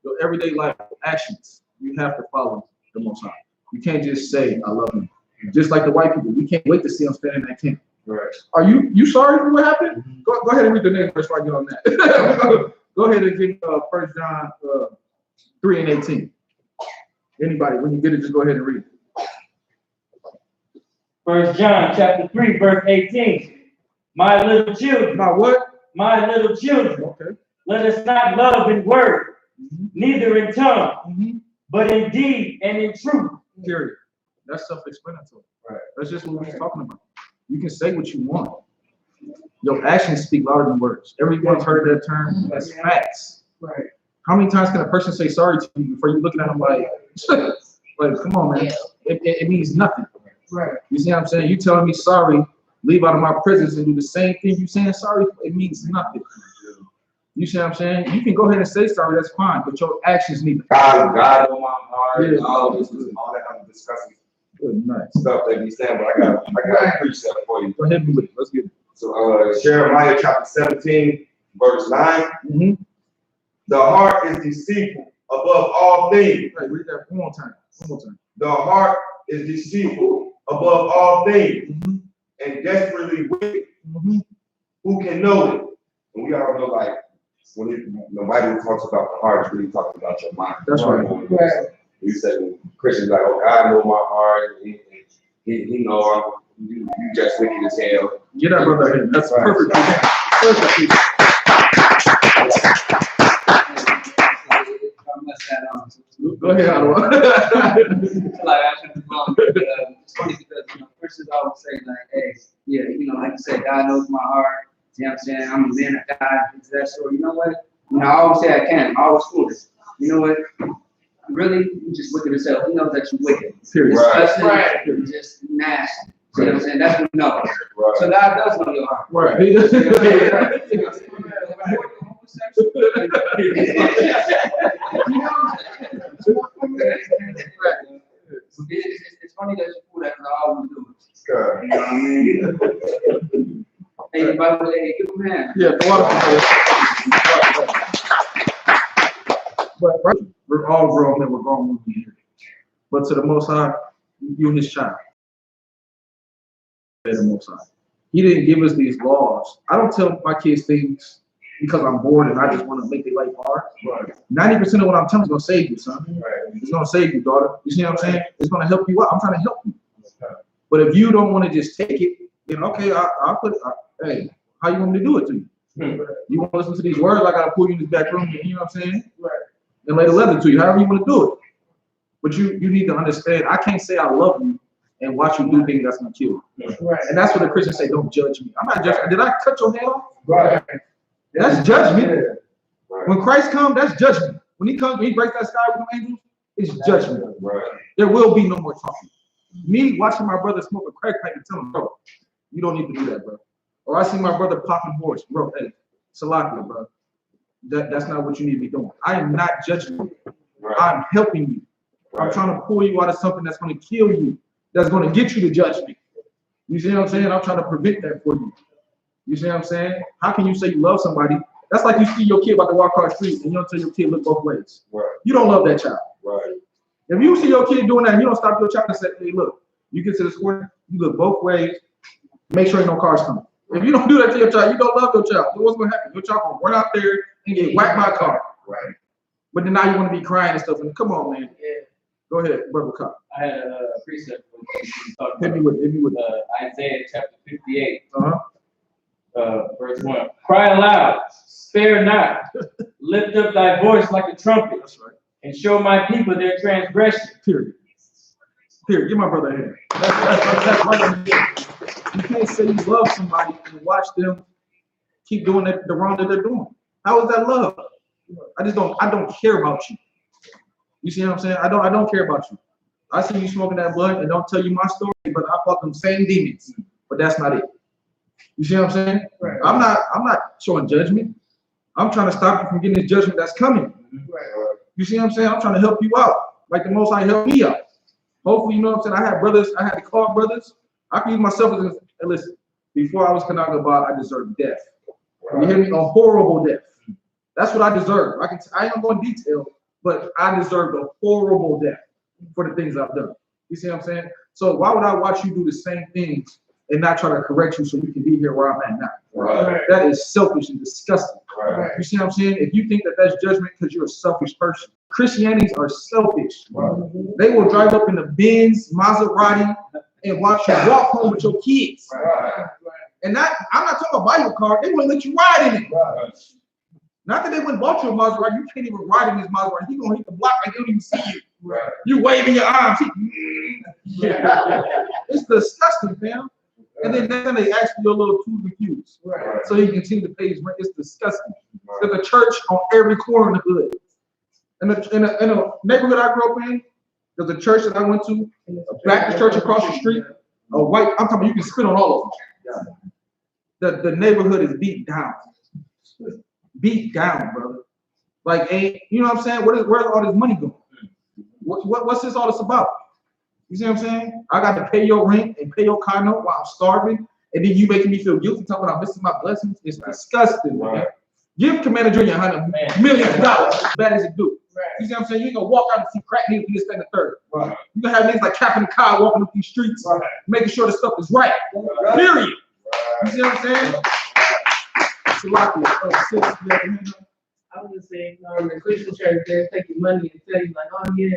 your everyday life actions, you have to follow the Most High. You can't just say, I love you. Just like the white people, we can't wait to see them standing in that camp. Right. Are you sorry for what happened? Go ahead and read the next verse before I get on that. Go ahead and get 1 John 3 and 18. Anybody, when you get it, just go ahead and read it. 1 John chapter 3, verse 18. My little children. My what? My little children. Okay. Let us not love in word, neither in tongue, but in deed and in truth. Period. That's self-explanatory. Right. That's just what we're talking about. You can say what you want. Your actions speak louder than words. Everyone's heard that term. That's facts. Right. How many times can a person say sorry to you before you looking at them like, come on, man. It means nothing. Right. You see what I'm saying? You telling me sorry, leave out of my presence and do the same thing you saying sorry for, it means nothing. You see what I'm saying? You can go ahead and say sorry, that's fine, but your actions need to. God on my heart, Yeah. all that I'm discussing Good, nice. stuff that be saying, but I got a precept for you. Go ahead and with it. Let's get it. So Jeremiah chapter 17, verse 9. Mm-hmm. The heart is deceitful above all things. Hey, read that one more time. One more time. The heart is deceitful above all things and desperately wicked. Who can know it? And we all know, like, when the Bible talks about the heart, it's really talking about your mind. That's right. You said Christians like, oh, God knows my heart. He know you just wicked as hell. Get that brother in. That's Right. perfect. Perfect. Go ahead, Ottawa. Like I should wrong, but it's funny because Christians always say like, hey, yeah, like you said, God knows my heart. You know what I'm saying? I'm a man of God. It's that sort. You know what? I always say I can. I always foolish. You know what? Really, you just wicked yourself. He knows that you're wicked. Right. Right. You're just nasty. You know what I'm saying? That's what we know. Right. So God does know your heart. Right. It's funny that you pull that because I always do it. You know what I mean? Hey, by the way, give him a hand. Yeah, the water. But right, we're all grown men, we're grown women here. But to the Most High, you're his child. The Most High. He didn't give us these laws. I don't tell my kids things because I'm bored and I just want to make their life hard. Right. 90% of what I'm telling is going to save you, son. Right. It's going to save you, daughter. You see what I'm saying? It's going to help you out. I'm trying to help you. But if you don't want to just take it, then okay, I'll put it. Hey, how you want me to do it to you? You want to listen to these words? I got to pull you in this back room, you know what I'm saying? Right. And lay the leather to you, however you want to do it. But you need to understand, I can't say I love you and watch you do things that's going to kill you. Right. And that's what the Christians say, don't judge me. I'm not judging. Did I cut your hair off? Right. That's judgment. Right. When Christ comes, that's judgment. When he comes, when he breaks that sky with the angels, it's judgment. Right. There will be no more talking. Me watching my brother smoke a crack pipe and telling him, bro, you don't need to do that, bro. Or I see my brother popping horse, bro, hey, Salakia, bro. That's not what you need to be doing. I am not judging you. Right. I'm helping you. Right. I'm trying to pull you out of something that's going to kill you, that's going to get you to judge me. You see what I'm saying? I'm trying to prevent that for you. You see what I'm saying? How can you say you love somebody? That's like you see your kid about to walk across the street and you don't tell your kid look both ways. Right. You don't love that child. Right. If you see your kid doing that and you don't stop your child and say, hey, look, you get to the square, you look both ways, make sure ain't no cars coming. If you don't do that to your child, you don't love your child. So what's going to happen? Your child going to run out there and get whacked by a car. Right. But then now you want to be crying and stuff. And come on, man. Yeah. Go ahead, Brother Cop. I had a precept Hit me with it. Isaiah chapter 58, verse 1. Cry aloud, spare not, lift up thy voice like a trumpet, That's right. and show my people their transgression. Period. Period. Give my brother a hand. That's right. You can't say you love somebody and watch them keep doing the wrong that they're doing. How is that love? I don't care about you. You see what I'm saying? I don't care about you. I see you smoking that blunt and don't tell you my story, but I fuck them same demons. But that's not it. You see what I'm saying? Right. I'm not showing judgment. I'm trying to stop you from getting this judgment that's coming. Right. You see what I'm saying? I'm trying to help you out, like the Most High helped me out. Hopefully, you know what I'm saying? I had brothers, I had to call brothers. I can use myself as a, listen, before I was Kanagabat, I deserved death. You hear me? A horrible death. That's what I deserve. I ain't gonna go in detail, but I deserved a horrible death for the things I've done. You see what I'm saying? So why would I watch you do the same things and not try to correct you so you can be here where I'm at now? Right. That is selfish and disgusting. Right. You see what I'm saying? If you think that that's judgment because you're a selfish person, Christianities are selfish. Right. They will drive up in the Benz, Maserati, and watch you walk home with your kids. Right. And that, I'm not talking about buy your car, they wouldn't let you ride in it. Right. Not that they wouldn't bought you a Maserati, you can't even ride in this Maserati. He gonna hit the block like he don't even see you. Right. You waving your arms. It's disgusting, fam. And then they ask for your little twos and cues. Right. So he continue to pay his rent. It's disgusting. There's a church on every corner of the hood. In a neighborhood I grew up in, there's a church that I went to, a Baptist church across the street, a white, I'm talking about you can spit on all of them. The neighborhood is beat down. Beat down, brother. Like, you know what I'm saying? Where's all this money going? What's this all this about? You see what I'm saying? I got to pay your rent and pay your car note while I'm starving, and then you making me feel guilty talking about missing my blessings. It's disgusting, man. Give Commander Junior $100 million, bad as it do. Right. You see what I'm saying? You ain't gonna walk out and see crack niggas this, that, and the third. Right. You gonna have niggas like Captain Kai walking up these streets, Right. making sure the stuff is right. Right. Period. Right. You see what I'm saying? I was just saying, the Christian church, they take your money and tell you like, oh yeah,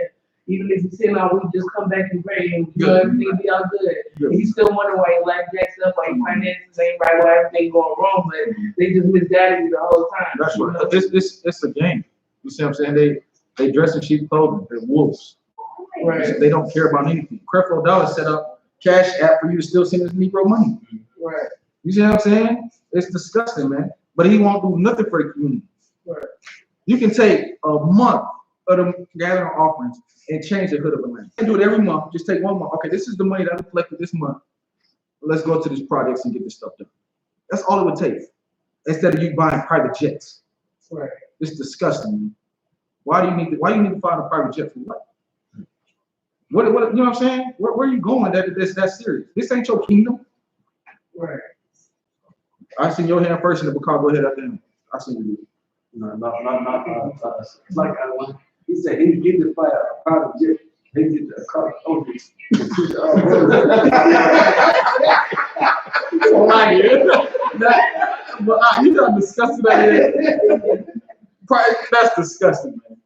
even if you sin all week, just come back and pray and you know, everything will be all good. And you still wonder why your life jacks up, why your finances ain't right, why everything going wrong, but they just misguided you the whole time. That's right. It's a game. You see what I'm saying? They dress in cheap clothing. They're wolves. Right. They don't care about anything. Creflo Dollar set up Cash App for you to still send his Negro money. Right. You see what I'm saying? It's disgusting, man. But he won't do nothing for the community. Right. You can take a month of them gathering offerings and change the hood of the land. You can do it every month. Just take 1 month. Okay, this is the money that we collected this month. Let's go to these projects and get this stuff done. That's all it would take. Instead of you buying private jets. Right. It's disgusting, man. Why do you need to find a private jet for what? What you know what I'm saying? Where are you going that's serious? This ain't your kingdom. Right. I seen your hand first in the book. Go ahead after him. I seen you do it. No. It's like he said he get the fire a private jet. They get the car. Oh, you got disgusting that is. That's disgusting, man.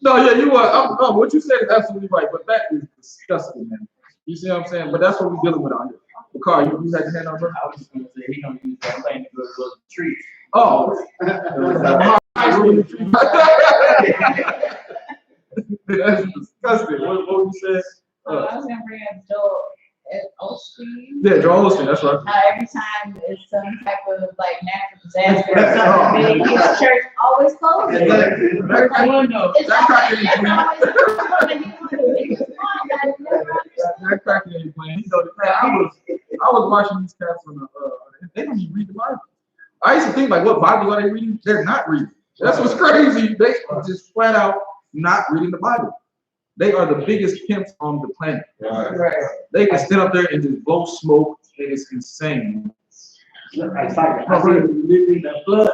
No, yeah, you are. What you said is absolutely right, but that is disgusting, man. You see what I'm saying? But that's what we're dealing with out here. Bakar, you had your hand on, bro? I was just gonna say he gonna use that plane to go to the trees. Oh. That's disgusting. What you said? I was gonna bring up Joel Osteen. Yeah, Joel Osteen, that's right. How every time it's some type of like natural disaster or something big, his church always closes. That cracker ain't playing. You know, I was watching these cats on they don't even read the Bible. I used to think like, what Bible are they reading? They're not reading. That's what's crazy. They just flat out not reading the Bible. They are the biggest pimps on the planet. Right. They can stand up there and just blow smoke. It's insane. I see the blood.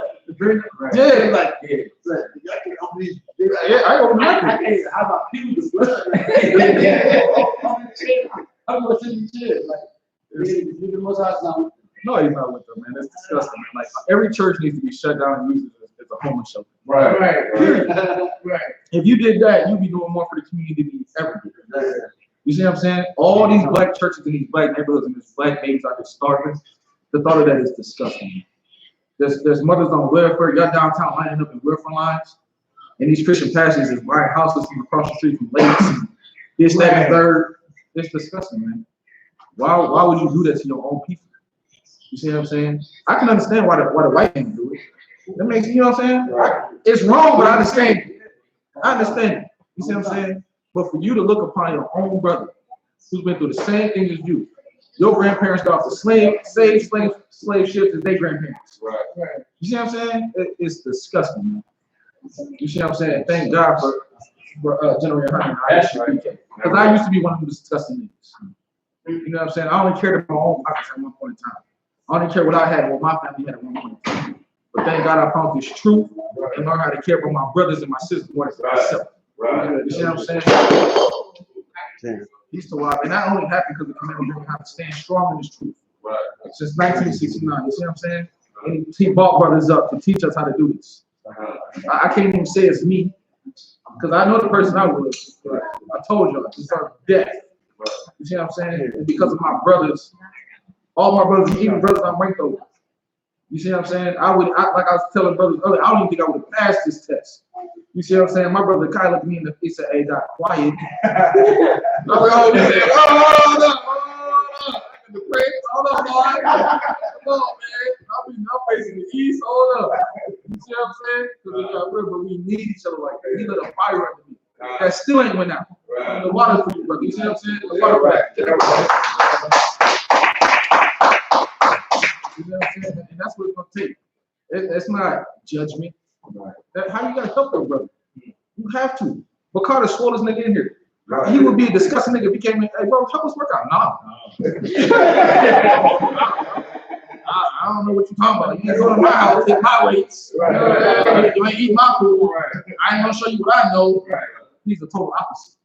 Yeah, like I don't like How about people with blood? I'm gonna send you shit. No, he's not with them, man. That's disgusting, man. Like every church needs to be shut down and used as a homeless shelter. Right. Right. If you did that, you'd be doing more for the community than you ever did. You see what I'm saying? All these black churches in these black neighborhoods and these black babies out there starving. The thought of that is disgusting. There's mothers on welfare. Y'all downtown lining up in welfare lines, and these Christian pastors is buying houses from across the street from ladies. This, that, and third. It's disgusting, man. Why would you do that to your own people? You see what I'm saying? I can understand why the white man do it. That makes, you know what I'm saying? Right. It's wrong, but I understand it. I understand it. You see what I'm saying? But for you to look upon your own brother who's been through the same thing as you, your grandparents got off the slave ships as their grandparents. Right. You see what I'm saying? It's disgusting, man. You see what I'm saying? Thank God for General YAHANNA, I.S.U.P.K. Because I used to be one of them disgusting niggas. You know what I'm saying? I only cared about my own pockets at one point in time. I only cared what I had, what my family had at one point in time. But thank God I found this truth and learned how to care for my brothers and my sisters more than myself. Right. You see what I'm saying? He's the wild. And that only happened because the community didn't have to stand strong in this truth. Right. Since 1969. You see what I'm saying? And he brought brothers up to teach us how to do this. I can't even say it's me, because I know the person I was. I told you, I deserve death. You see what I'm saying? And because of my brothers, all my brothers, even brothers I'm ranked over. You see what I'm saying? Like I was telling brothers earlier, I don't even think I would have passed this test. You see what I'm saying? My brother Kai looked at me in the face and said, "Hey, got quiet." I was like, "Oh, he said, hold up. The praise, hold up, boy. Come on, man. I'm facing the east, hold up." You see what I'm saying? Because we need each other like that. He lit a fire under me. That still ain't went out. The water for you, brother. You see what I'm saying? The water for that. You know what I'm saying? And that's what it's gonna take. It's not judgment. How you gotta help your brother? You have to. But Carter swore this nigga in here. He would be a disgusting nigga if he came in, "Hey, bro, help us work out." Nah. I don't know what you're talking about. You ain't going to my house, hit my weights. You ain't eat my food. I ain't gonna show you what I know. He's the total opposite.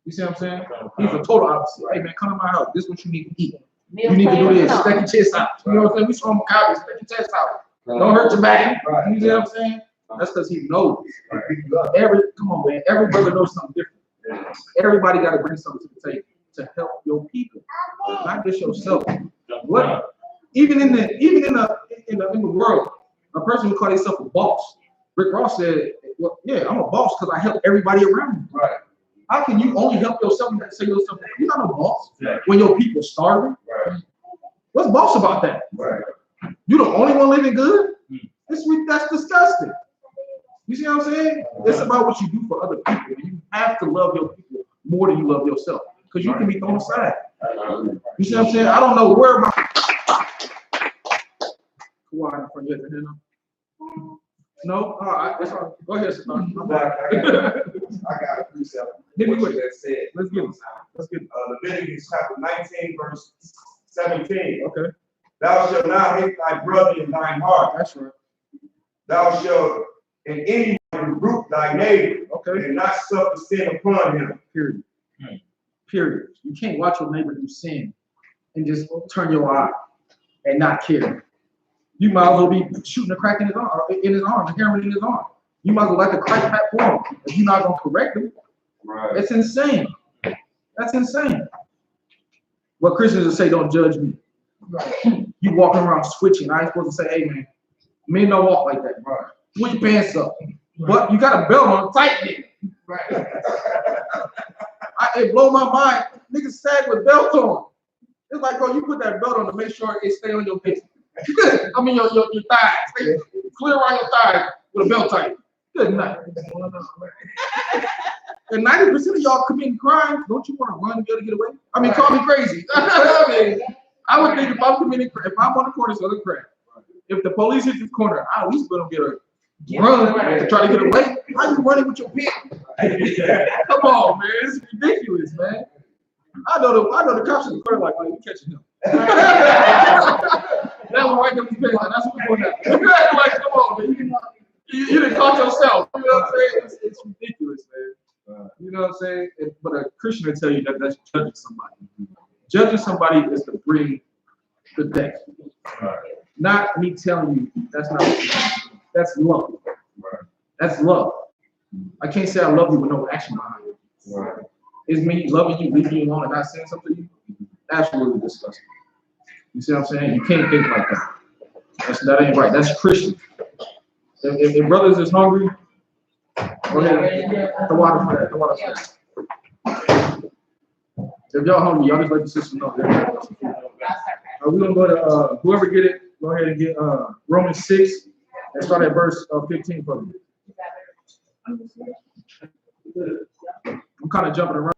You see what I'm saying? He's the total opposite. "Hey man, come to my house. This is what you need to eat. You need to do this. Stick your chest out." You know what I'm saying? We saw him copy, stick your chest out. Don't hurt your back. You see what I'm saying? That's because he knows. Come on, man. Every brother knows something different. Everybody got to bring something to the table to help your people, not just yourself. What? Even in the world, a person would call himself a boss. Rick Ross said, "Well, yeah, I'm a boss because I help everybody around me." Right. How can you only help yourself and say yourself, "You're not a boss"? When your people starving? Right. What's boss about that? Right. You the only one living good? That's disgusting. You see what I'm saying? It's about what you do for other people. You have to love your people more than you love yourself, because you can be thrown aside. You see what I'm saying? I don't know where my no? All right, that's all right. Go ahead, sir. I got a precept. Hit me with it. That said, Let's get it. Leviticus chapter 19, verse 17. Okay. "Thou shalt not hate thy brother in thine heart. That's right. Thou shalt in any way rebuke thy neighbor, Okay. and not suffer sin upon him." Period. Period. You can't watch your neighbor do sin and just turn your eye and not care. You might as well be shooting a crack in his arm, a heroin in his arm. You might as well like a crack back for him if you're not gonna correct him. Right. It's insane. That's insane. What Christians will say, "Don't judge me." You walking around switching. I ain't supposed to say, "Hey man, men don't walk like that." Right. Put your pants up. But you got a belt on, tight nigga. Right. It blow my mind. Niggas sag with belts on. It's like, bro, you put that belt on to make sure it stay on your face. I mean, your thighs. Stay clear around your thighs with a belt tight. Good night. And 90% of y'all committing crimes. Don't you want to run and be able to get away? I mean, call me crazy. I would think if I'm on the corner selling crack, if the police hit this corner, I at least gonna get a run to try to get away. How you running with your pit? Come on, man. It's ridiculous, man. I know the cops in the corner like, "Oh, you catching him." That one right there was big. That's what we're doing now. Like, come on, man. You didn't caught yourself. You know what I'm saying? It's ridiculous, man. You know what I'm saying? But a Christian will tell you that that's judging somebody. Judging somebody is to bring the death. Not me telling you that's not what you do. That's love. That's love. I can't say I love you with no action behind it. Is me loving you, leaving you alone, and not saying something to you? Absolutely disgusting. You see what I'm saying? You can't think like that. That ain't right. That's Christian. If brothers is hungry, go ahead. The water for that. The water for that. If y'all hungry, y'all just let the system know. We're gonna go to whoever get it. Go ahead and get Romans 6 and start at verse 15 for me. I'm kind of jumping around.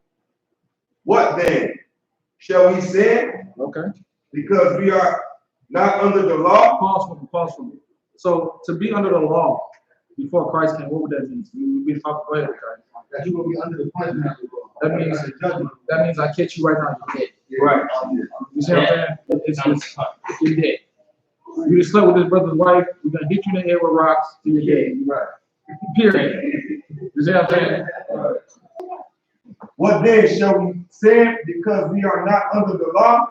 What then? Shall we sin? Okay. Because we are not under the law? Pause for me. So to be under the law before Christ came, what would that mean? We talk. Go ahead, okay. That you will be under the punishment of the law. That means I catch you right now. You're dead. Right. You see what I'm saying? You're dead. You just slept with this brother's wife. We're gonna hit you in the head with rocks till you're dead. Right. Period. You see what I'm saying? Right. What then shall we sin because we are not under the law,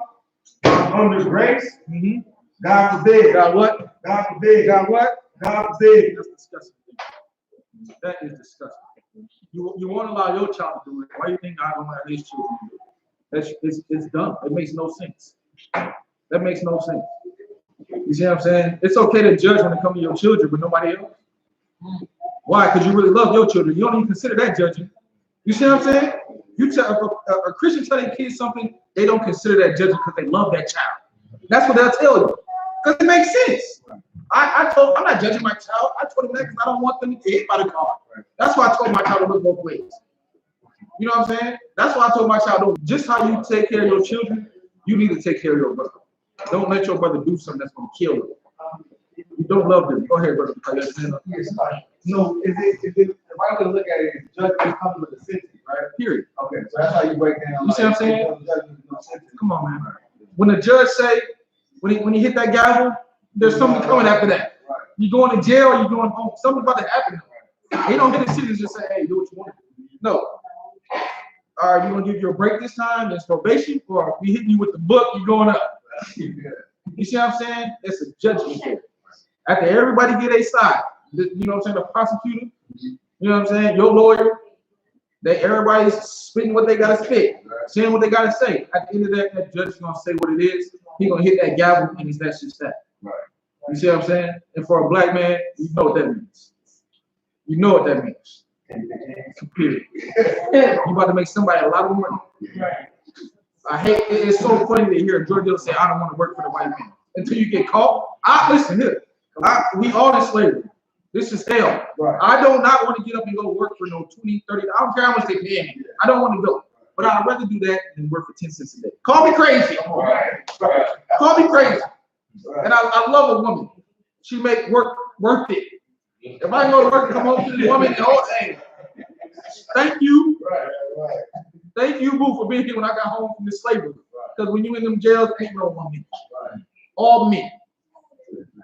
but under grace? Mm-hmm. God forbid. God what? God forbid. God what? God forbid. That's disgusting. That is disgusting. You won't allow your child to do it. Why do you think God won't allow his children to do it? It's dumb. It makes no sense. That makes no sense. You see what I'm saying? It's okay to judge when it comes to your children, but nobody else. Why? Because you really love your children. You don't even consider that judging. You see what I'm saying? You tell a Christian tell their kids something, they don't consider that judging because they love that child. That's what they'll tell you. Because it makes sense. I'm not judging my child. I told him that because I don't want them to get hit by the car. That's why I told my child to look both ways. You know what I'm saying? That's why I told my child, just how you take care of your children, you need to take care of your brother. Don't let your brother do something that's going to kill him. You don't love them. Go ahead, brother. No, is it, if I could look at it, judgment comes with a sentence, right? Period. Okay, so that's how you break down. You see what I'm saying? Come on, man. When the judge say, when he hit that gavel, there's something coming after that. Right. You going to jail or you going home? Something's about to happen. He don't get a sentence just say, hey, do what you want. No. All right, we're gonna give you a break this time. It's probation, or we hitting you with the book. You going up. You see what I'm saying? It's a judgment here. After everybody get a side, you know what I'm saying? The prosecutor, you know what I'm saying? Your lawyer, everybody's spitting what they gotta spit, saying what they gotta say. At the end of that judge is gonna say what it is. He gonna hit that gavel, and that's just that. Right. You see what I'm saying? And for a black man, you know what that means. You know what that means. Period. You about to make somebody a lot of money. I hate it's so funny to hear a drug dealer say, I don't want to work for the white man. Until you get caught. Listen here. We all in slavery. This is hell. Right. I do not want to get up and go work for no 20, 30. I don't care how much they pay me. I don't want to go. But I'd rather do that than work for 10 cents a day. Call me crazy. Right. Call me crazy. Right. And I love a woman. She make work worth it. If I go to work and come home to this woman, hey, thank you. Right. Thank you, boo, for being here when I got home from this slavery. Because when you in them jails, ain't no woman. Right. All men.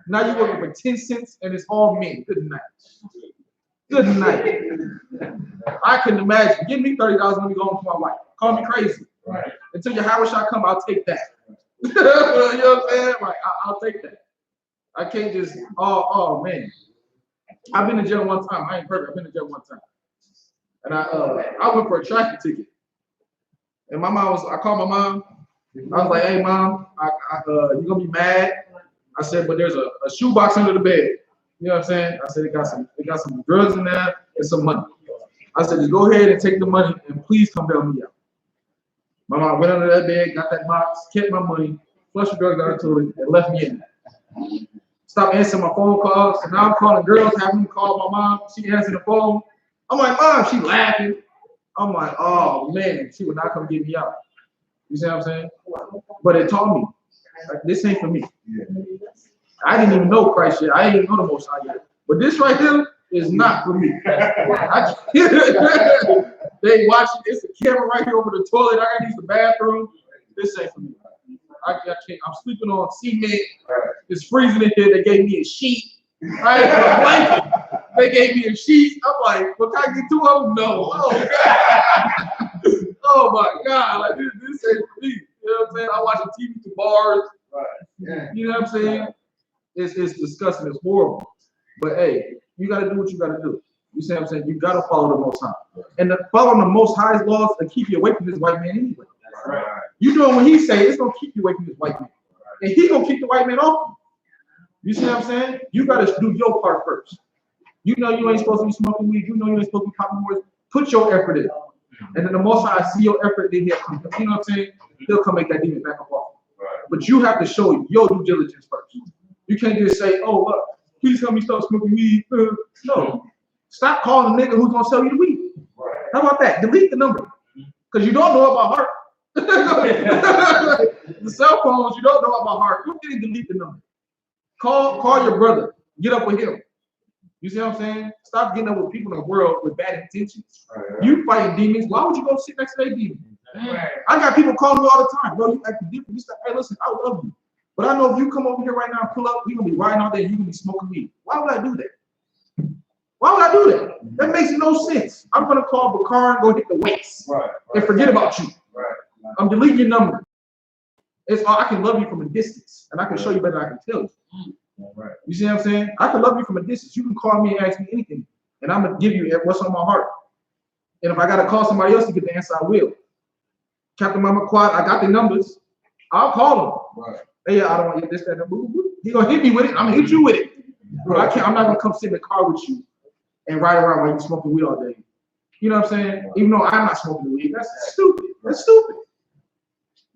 Now you're working for 10 cents and it's all men. Good night. Good night. I can imagine. Give me $30 when we go home to my wife. Call me crazy. Right. Until your Howard shot come, I'll take that. You know what I'm saying? Like, I'll take that. I can't just, oh man. I've been to jail one time. I ain't perfect. I've been to jail one time. And I went for a traffic ticket. And my mom I called my mom. I was like, hey mom, you gonna be mad? I said, but there's a shoebox under the bed. You know what I'm saying? I said, it got some drugs in there and some money. I said, just go ahead and take the money and please come bail me out. My mom went under that bed, got that box, kept my money, flushed the drugs down the toilet, and left me in there. Stopped answering my phone calls, and now I'm calling girls, having them call my mom. She answered the phone. I'm like, Mom, she laughing. I'm like, oh man, she would not come get me out. You see what I'm saying? But it taught me, like, this ain't for me. I didn't even know Christ yet. I didn't even know the Most High yet. But this right here is not for me. They watching. It's a camera right here over the toilet. I gotta use the bathroom. This ain't for me. I can't. I'm sleeping on cement. It's freezing in here. They gave me a sheet. I ain't got a blanket. They gave me a sheet. I'm like, well, can I get 2 of them? No. Oh, God. Oh my God. Like, this ain't for me. You know what I'm saying? I watch TV to bars. Right. Yeah. You know what I'm saying? It's disgusting. It's horrible. But hey, you got to do what you got to do. You see what I'm saying? You got to follow the Most High. And following the Most High's laws to keep you away from this white man anyway. Right. You doing what he say, it's going to keep you away from this white man. And he gonna keep the white man off you. You see what I'm saying? You gotta do your part first. You know you ain't supposed to be smoking weed. You know you ain't supposed to be popping more. Put your effort in. And then the most I see your effort, then he'll come. You know what I'm saying? He'll come make that demon back up off. Right. But you have to show your due diligence first. You can't just say, oh, look, please help me stop smoking weed. No. Stop calling the nigga who's gonna sell you the weed. Right. How about that? Delete the number. Because you don't know about heart. The cell phones, you don't know about heart. You can delete the number. Call your brother. Get up with him. You see what I'm saying? Stop getting up with people in the world with bad intentions. Right. You fighting demons. Why would you go sit next to a demon? Right. I got people calling me all the time. Bro, you acting different. You say, hey, listen, I love you. But I know if you come over here right now and pull up, we're going to be riding all day and you're going to be smoking weed. Why would I do that? Why would I do that? That makes no sense. I'm going to call Bakar and go hit the weights and forget about you. Right. I'm deleting your number. I can love you from a distance, and I can show you better than I can tell you. Right. You see what I'm saying? I can love you from a distance. You can call me and ask me anything, and I'm gonna give you what's on my heart. And if I gotta call somebody else to get the answer, I will. Captain Mama Quad, I got the numbers. I'll call them. Right. Hey, I don't want you this, that, and boo. He gonna hit me with it. I'm gonna hit you with it. But I can't. I'm not gonna come sit in the car with you and ride around while you smoking weed all day. You know what I'm saying? Even though I'm not smoking weed, that's stupid. That's stupid.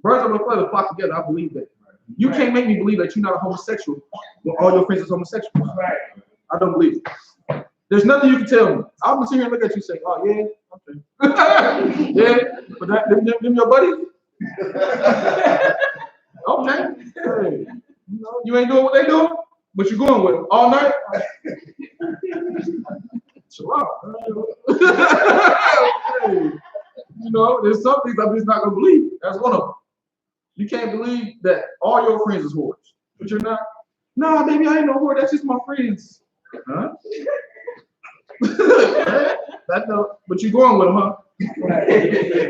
Birds of a feather flock together. I believe that. You can't make me believe that you're not a homosexual when all your friends are homosexual. Right. I don't believe it. There's nothing you can tell me. I'm gonna sit here and look at you and say, oh yeah, okay. Yeah, but them your buddies? Okay. Hey, you ain't doing what they doing, but you're going with them all night. Shalom. You know, there's some things I'm just not gonna believe. That's one of them. You can't believe that all your friends is whores, but you're not. Nah, baby, I ain't no whore. That's just my friends. Huh? But you going with them, huh?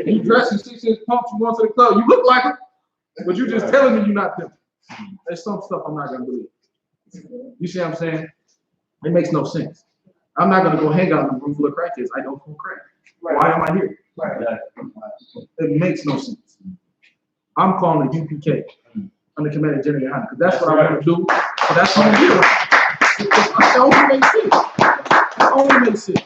You dress in 6-inch pumps. You going to the club. You look like them, but you just telling me you're not them. There's some stuff I'm not gonna believe. You see what I'm saying? It makes no sense. I'm not gonna go hang out in a room full of crackheads. I don't smoke crack. Right. Why am I here? Right. It makes no sense. I'm calling the U.P.K. under Commander General YAHANNA because that's what I want to do. So that's what I'm doing. It only makes sense. It only makes sense.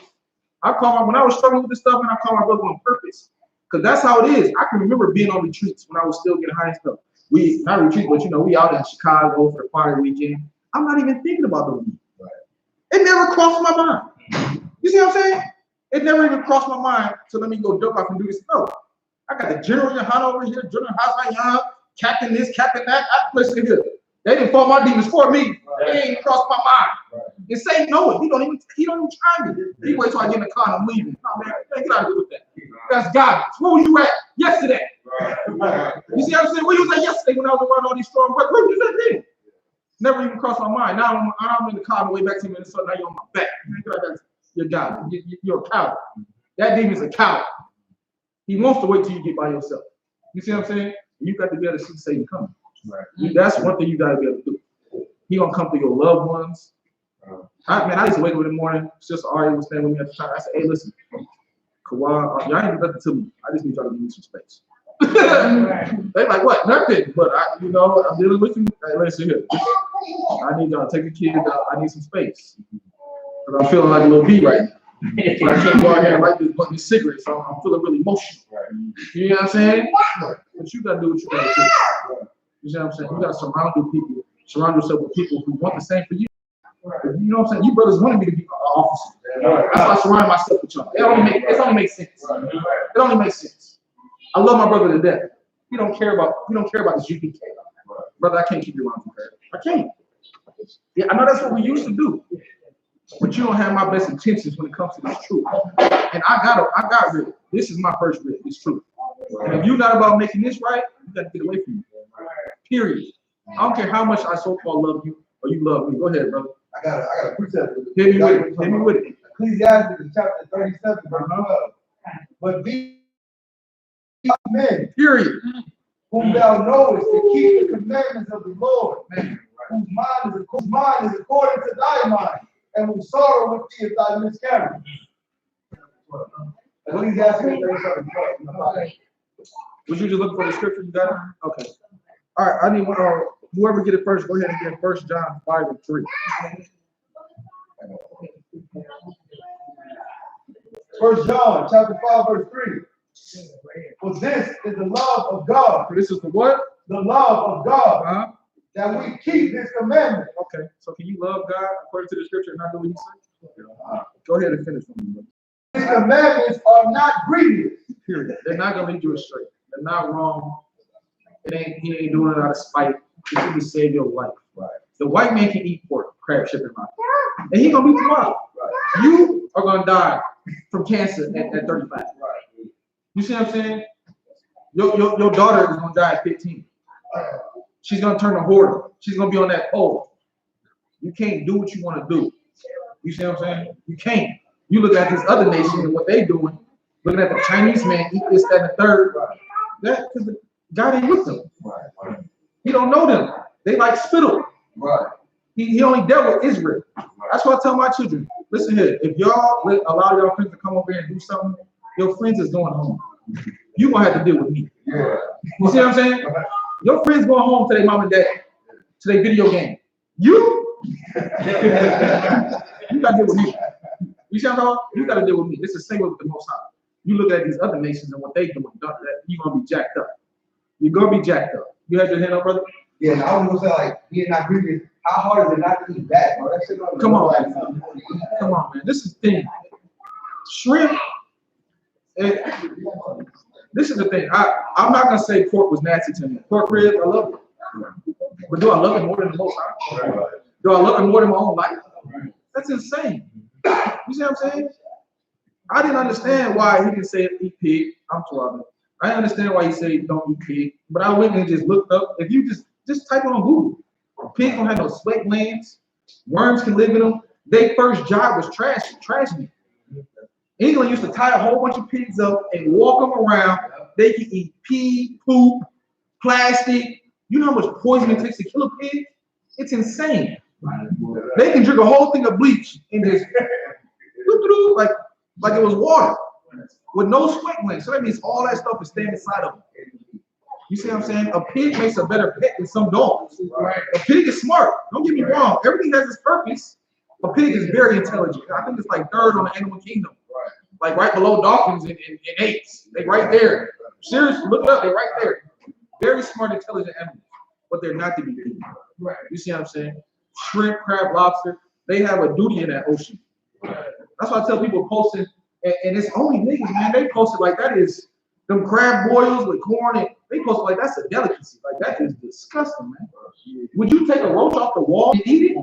When I was struggling with this stuff, and I call my brother on purpose because that's how it is. I can remember being on retreats when I was still getting high and stuff. We not retreat, but we out in Chicago for the party weekend. I'm not even thinking about the weed. Right. It never crossed my mind. You see what I'm saying? It never even crossed my mind to let me go dump off and do this. No. I got the General YAHANNA over here, General Hassan, Captain this, Captain that. Listen here. They didn't fall my demons for me. Right. They ain't crossed my mind. Right. And Satan know it. He don't even try me. He waits till I get in the car and I'm leaving. No, man, get out of here with that. That's garbage. Where were you at yesterday? Right. You see what I'm saying? Where you was at yesterday when I was around all these storms? Where was you at then? Never even crossed my mind. Now I'm in the car on the way back to Minnesota. Now you're on my back. You're garbage. You're a coward. That demon's a coward. He wants to wait till you get by yourself. You see what I'm saying? You got to be able to see Satan coming. Right. That's one thing you got to be able to do. He gonna come to your loved ones. I used to wake up in the morning. Sister Arya was standing with me at the time. I said, "Hey, listen, Kawhi, y'all ain't nothing to me. I just need y'all to give me some space." They like, what? Nothing. But I'm dealing with you. Hey, listen here. I need y'all to take the kids out. I need some space. Because I'm feeling like a little bee right now. So I can't go out here and light this cigarette, so I'm feeling really emotional. Right. You know what I'm saying? But you gotta do what you gotta do. You see what I'm saying? You gotta surround yourself with people who want the same for you. Right. You know what I'm saying? You brothers wanted me to be an officer. Right. That's why I surround myself with y'all. It only makes sense. Right. It only makes sense. I love my brother to death. He don't care about this U.P.K. Right. Brother, I can't keep you around for that. I can't. Yeah, I know that's what we used to do. But you don't have my best intentions when it comes to this truth. And I got rid. This is my first rid. It's true. And if you're not about making this right, you got to get away from me. Period. I don't care how much I so-called love you or you love me. Go ahead, brother. I got a precept. Hit me with it. Ecclesiastes chapter 37, verse 12. But be men, period, whom thou knowest to keep the commandments of the Lord, whose mind is according to thy mind, and whose sorrow with thee is thy miscarriage. Ecclesiastes 37, 12. Was you just looking for the scripture? You got it? Okay. All right. I need one. Whoever get it first, go ahead and get 1 John 5:3. 1 John chapter 5, verse 3. For this is the love of God. This is the what? The love of God. Uh-huh. That we keep his commandments. Okay, so can you love God according to the scripture and not do what he said? Go ahead and finish for me. His commandments are not grievous. Period. They're not gonna lead you astray. They're not wrong. He ain't doing it out of spite. It's to save your life. Right. The white man can eat pork, crab, chicken, and he gonna be tomorrow. Right. You are gonna die from cancer at 35. Right. You see what I'm saying? Your daughter is gonna die at 15. She's gonna turn a hoarder. She's gonna be on that pole. You can't do what you want to do. You see what I'm saying? You can't. You look at these other nations and what they doing. Looking at the Chinese man eat this, that, and the third. That because God ain't with them. Right. He don't know them. They like spittle. Right. He only dealt with Israel. That's why I tell my children, listen here, if y'all allow your friends to come over here and do something, your friends is going home. You gonna have to deal with me. Yeah. You see what I'm saying? Your friends going home to their mom and dad, to their video game. You gotta deal with me. You see what I'm talking about? You gotta deal with me. This is the same with the Most High. You look at these other nations and what they doing, you're gonna be jacked up. You're gonna be jacked up. You had your hand up, brother? Yeah, and I was gonna say, like, being not grievous, how hard is it not to eat that, bro? That shit don't Come on, man. Come on, man. This is the thing. Shrimp. This is the thing. I'm not gonna say pork was nasty to me. Pork ribs, I love it. But do I love it more than the Most High? Do I love it more than my own life? That's insane. You see what I'm saying? I didn't understand why he didn't say eat pig. I'm sorry. I didn't understand why he said don't eat pig. But I went and just looked up. If you just type it on Google, pigs don't have no sweat glands. Worms can live in them. Their first job was trash meat. England used to tie a whole bunch of pigs up and walk them around. They can eat pee, poop, plastic. You know how much poison it takes to kill a pig? It's insane. They can drink a whole thing of bleach and just like it was water with no sweat glands. So that means all that stuff is staying inside of them. You see what I'm saying? A pig makes a better pet than some dogs. A pig is smart. Don't get me wrong. Everything has its purpose. A pig is very intelligent. I think it's like third on the animal kingdom. Like right below dolphins and apes. They right there. Seriously, look it up. They're right there. Very smart, intelligent animals. But they're not to be eaten. You see what I'm saying? Shrimp, crab, lobster, they have a duty in that ocean. That's why I tell people posting, and it's only niggas, man. They post it like that is them crab boils with corn, and they post it like that's a delicacy. Like that is disgusting, man. Would you take a roach off the wall and eat it?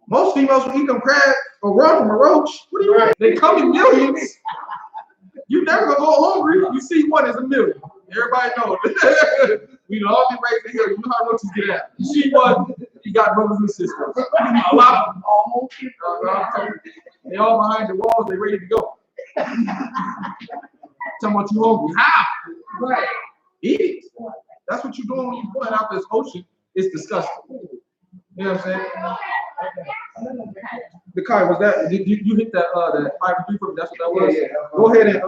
Most females will eat them crab or run from a roach. What do you mean? They come in millions. You never gonna go hungry. You see one as a million. Everybody knows. We all be raised in here. You know how roaches get out. You see one, you got brothers and sisters. A lot of them. They all behind the walls. They ready to go. Talking about you hungry. How? Right. Eat it. That's what you're doing when you're pulling out this ocean. It's disgusting. You know what I'm saying? The Kai, was that you hit that 5-3 for me? That's what that was. Yeah. Go ahead and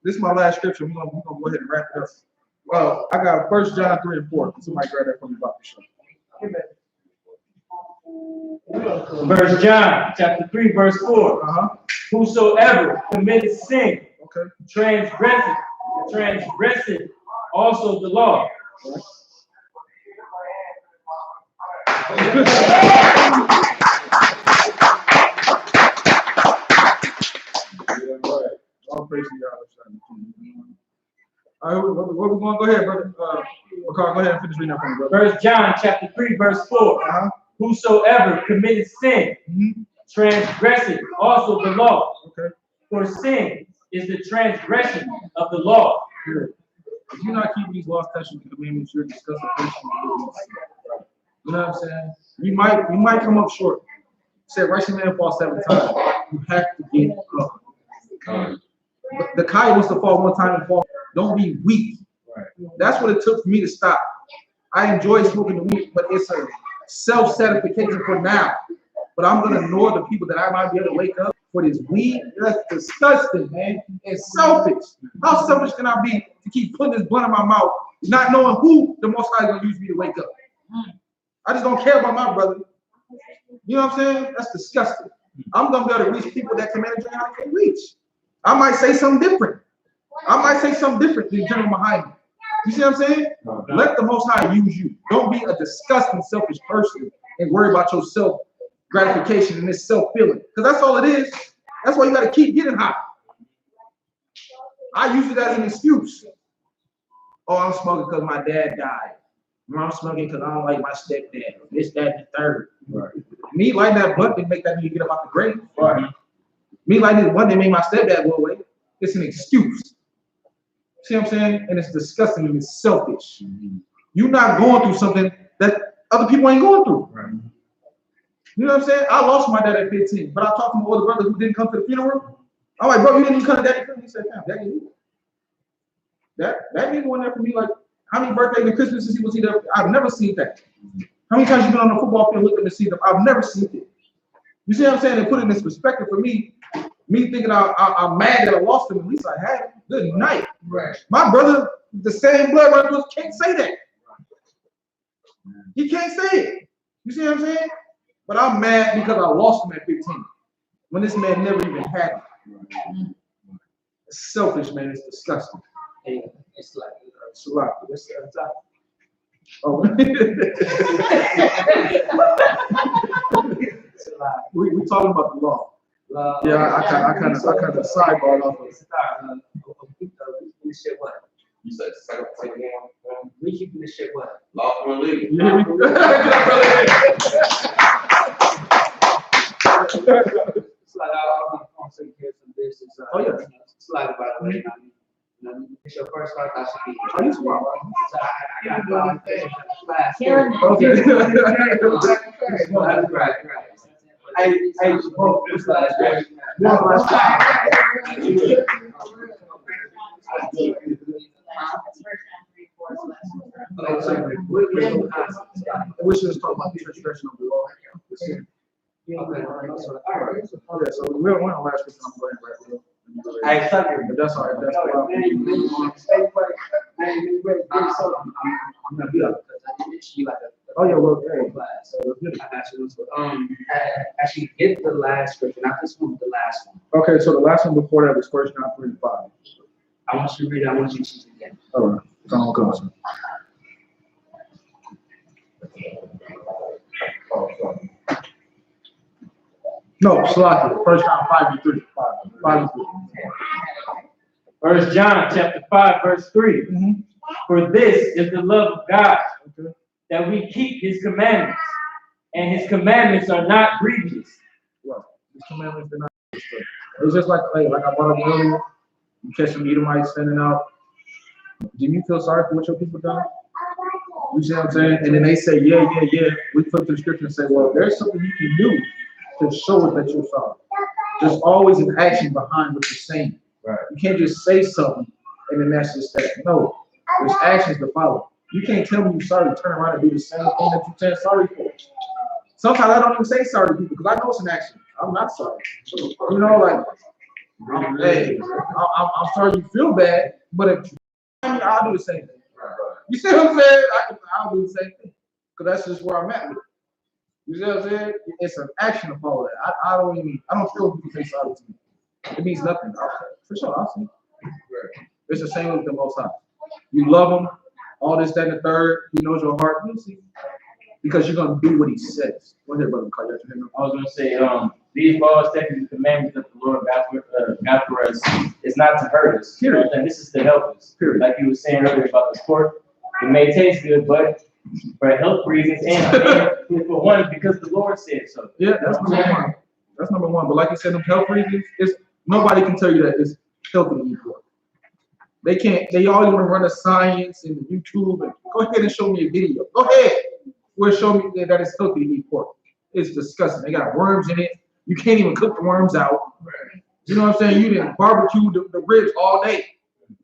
this is my last scripture. We're gonna go ahead and wrap it up. Well, I got 1 John 3 and 4. Somebody grab that from me about the show. 1 John chapter 3, verse 4. Whosoever committeth sin, transgresseth also the law. All praise to God. All right, where we going? Go ahead, brother. Go ahead and finish reading that for me, brother. 1 John chapter 3, verse 4. Whosoever committeth sin, transgresseth also the law. For sin is the transgression of the law. If you're not keeping these laws, statutes, and commandments, you're discussing Christian. You know what I'm saying? You might come up short. Said righteous man fall 7 times. You have to get up. The Kai wants to fall 1 time and fall. Don't be weak. That's what it took for me to stop. I enjoy smoking the weed, but it's a self-satisfaction for now. But I'm gonna ignore the people that I might be able to wake up for this weed. That's disgusting, man. It's selfish. How selfish can I be to keep putting this blunt in my mouth, not knowing who the Most High is gonna use me to wake up? I just don't care about my brother. You know what I'm saying? That's disgusting. I'm gonna be able to reach people that Commander John can't reach. I might say something different. I might say something different than General Muhammad. You see what I'm saying? Let the Most High use you. Don't be a disgusting, selfish person and worry about your self gratification and this self feeling, because that's all it is. That's why you got to keep getting high. I use it as an excuse. Oh, I'm smoking because my dad died. Or I'm smoking because I don't like my stepdad. This, that, and the third. Right. Me lighting that blunt didn't make that nigga get up out the grave. Right. Me lighting this blunt didn't make my stepdad go away. It's an excuse. See what I'm saying? And it's disgusting and it's selfish. You're not going through something that other people ain't going through. Right. You know what I'm saying? I lost my dad at 15, but I talked to my older brother who didn't come to the funeral. I'm like, bro, you didn't even come to daddy's funeral? He said, damn, daddy, that nigga went there for me. Like, how many birthdays and Christmases he was there? I've never seen that. How many times you been on the football field looking to see them? I've never seen it. You see what I'm saying? And put it in this perspective for me thinking I'm mad that I lost him. At least I had him. Good night. Right. My brother, the same blood brother, can't say that. He can't say it. You see what I'm saying? But I'm mad because I lost him at 15. When this man never even had him. It's selfish, man. It's disgusting. Hey, it's like, it's a lot. Oh. we talking about the law. Yeah, I kind of sidebarred off of it. You said second again. We keeping this shit what? Lawful and legal. You hear me? It's like I'm taking care of some business. Oh yeah. It's like by the way, it's your first class. I should be. Oh, you smart, So I got class. Okay. Right. Hey, both this last day. One last time. We should just talk about the transgression of the law. Okay, so we're on the last question. I'm going right I suck it. but that's all right. That's all right. I'm gonna be up because I didn't you like Oh yeah, well, hey. class. So I got you. Actually, get the last scripture, not this one, the last one. Okay, so the last one before that was 1 John 3:5. I want you to read it. I want you to teach it again. All right, come on. No, Salaki, 1 John 5:3. 5:3. 1 John chapter 5, verse 3. Mm-hmm. For this is the love of God, that we keep his commandments, and his commandments are not grievous. Well, his commandments are not grievous. It's just like I brought up earlier, you catch some Edomites standing out. Do you feel sorry for what your people done? You see what I'm saying? And then they say, yeah. We flip to the scripture and say, well, there's something you can do to show us that you're sorry. There's always an action behind what you're saying. Right. You can't just say something and then that's just that. No, there's actions to follow. You can't tell me you're sorry, turn around and do the same thing that you said sorry for. Sometimes I don't even say sorry to people because I know it's an action. I'm not sorry. You know, like, I'm sorry you feel bad, but if I'll do the same thing. You see what I'm saying? I'll do the same thing because that's just where I'm at with it. You see what I'm saying? It's an action to follow that. I don't feel when people say sorry to me. It means nothing. For sure, I'll see. It's the same with the Most High. You love him, all this, that, and the third. He knows your heart. You'll see. Because you're going to do what he says. Go ahead, brother. I was going to say, these laws, statutes, and commandments that the Lord got for us is not to hurt us. Period. And this is to help us. Period. Like you were saying earlier about the pork, it may taste good, but for health reasons and for one, because the Lord said so. Yeah, that's number one. That's number one. But like you said, them health reasons, nobody can tell you that it's healthy to eat pork. They can't. They all want to run a science and YouTube and go ahead and show me a video. Go ahead. Will show me that it's healthy to eat pork. It's disgusting. They got worms in it. You can't even cook the worms out. You know what I'm saying? You didn't barbecue the ribs all day.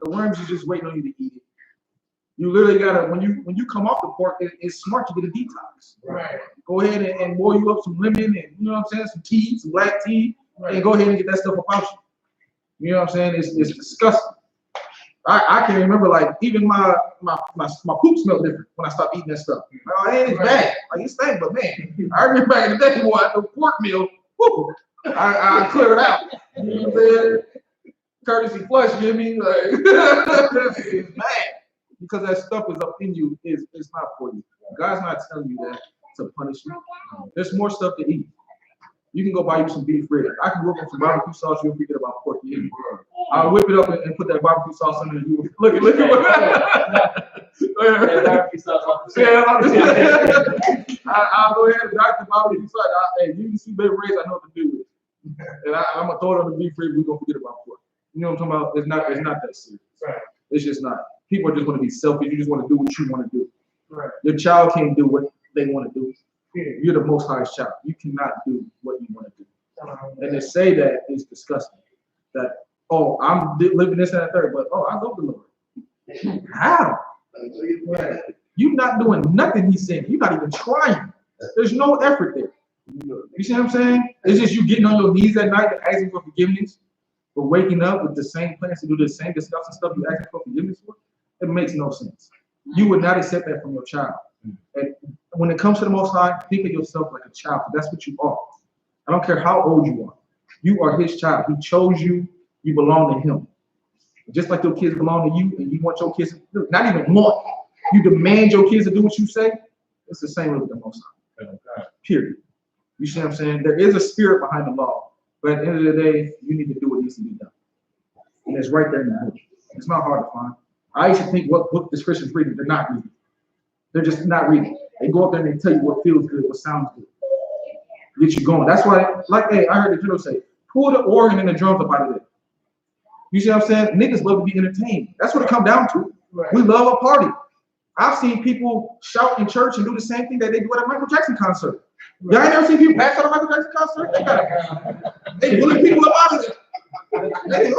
The worms is just waiting on you to eat it. You literally gotta when you come off the pork, it's smart to get a detox. Right. Go ahead and boil you up some lemon and you know what I'm saying, some tea, some black tea, and go ahead and get that stuff up out you. You know what I'm saying? It's disgusting. I can remember like even my poop smelled different when I stopped eating that stuff. Oh, it ain't bad. Like it stank, but man, I remember back in the day, boy, the pork meal, whoo, I clear it out. You know what I'm saying? Courtesy flush, you hear me? Like it's bad because that stuff is up in you. It's not for you. God's not telling you that to punish you. There's more stuff to eat. You can go buy you some beef ribs. I can whip up some barbecue sauce. You'll forget about pork. I'll whip it up and put that barbecue sauce in it. You look at Barbecue sauce off the yeah, I'll go ahead and knock the barbecue sauce. Hey, you can see baby rays. I know what to do with it. And I'm gonna throw it on the beef rib. We're gonna forget about pork. You know what I'm talking about? It's not that serious. Right. It's just not. People are just want to be selfish. You just want to do what you want to do. Right. Your child can't do what they want to do. You're the Most High's child. You cannot do what you want to do. And to say that is disgusting. That, oh, I'm living this and that third, but oh, I love the Lord. How? You're not doing nothing he's saying. You're not even trying. There's no effort there. You see what I'm saying? It's just you getting on your knees at night and asking for forgiveness, but waking up with the same plans to do the same disgusting stuff you're asking for forgiveness for. It makes no sense. You would not accept that from your child. And when it comes to the Most High, think of yourself like a child. That's what you are. I don't care how old you are. You are his child. He chose you. You belong to him. Just like your kids belong to you, and you want your kids to do, not even want. You demand your kids to do what you say. It's the same with the Most High. Period. You see what I'm saying? There is a spirit behind the law, but at the end of the day, you need to do what needs to be done. And it's right there in the book. It's not hard to find. I used to think what book the Christians reading. They're not reading. They're just not reading. They go up there and they tell you what feels good, what sounds good. Get you going. That's why, like, hey, I heard the general say, pull the organ and the drums up out of there. You see what I'm saying? Niggas love to be entertained. That's what it comes down to. Right. We love a party. I've seen people shout in church and do the same thing that they do at a Michael Jackson concert. Y'all ain't never seen people pass out a Michael Jackson concert? They bully people up out of there. They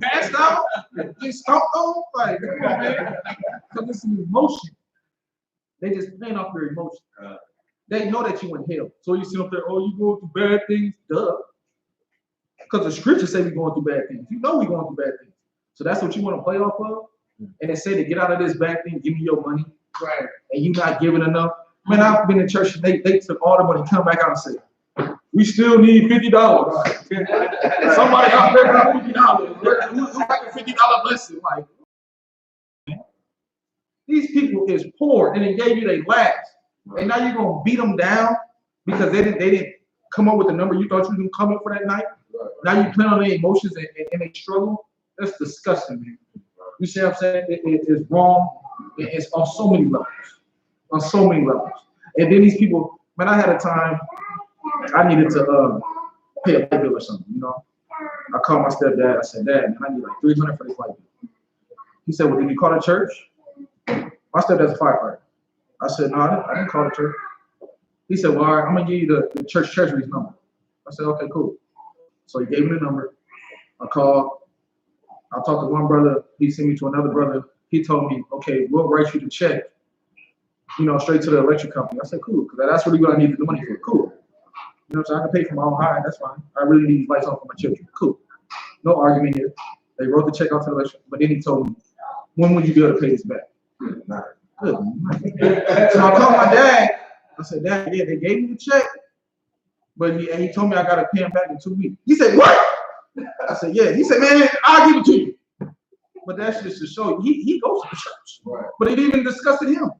passed out, get stomped on. Like, come on, man. Because it's an emotion. They just playing off their emotion. They know that you in hell. So you sit up there, oh, you going through bad things? Duh. Because the scriptures say we're going through bad things. You know we're going through bad things. So that's what you want to play off of? And they say to get out of this bad thing, give me your money. Right. And you not giving enough. Man, I've been in church and they took all the money, come back out and say, we still need $50. Right. Somebody out there got $50. Who got the $50 blessing? Like, these people is poor and they gave you their last. Right. And now you're gonna beat them down because they didn't come up with the number you thought you was gonna come up for that night. Right. Now you play on their emotions and they struggle. That's disgusting, man. You see what I'm saying? It is wrong. It's on so many levels. On so many levels. And then these people, man, I had a time I needed to pay a light bill or something, you know. I called my stepdad. I said, Dad, man, I need like $300 for this light bill. He said, well, did you call the church? My stepdad's a firefighter. I said, no, I didn't call the church. He said, well, all right, I'm going to give you the church treasury's number. I said, okay, cool. So he gave me the number. I called. I talked to one brother. He sent me to another brother. He told me, okay, we'll write you the check, you know, straight to the electric company. I said, cool, because that's really what I needed the money for. Cool. You know what I'm saying? I can pay for my own hire. That's fine. I really need these lights on for my children. Cool. No argument here. They wrote the check out to the electric, but then he told me, when would you be able to pay this back? Good. So I called my dad. I said, Dad, yeah, they gave me the check, but he told me I got to pay him back in 2 weeks. He said, what? I said, yeah. He said, man, I'll give it to you. But that's just to show you, he goes to the church. Right. But it even disgusted him.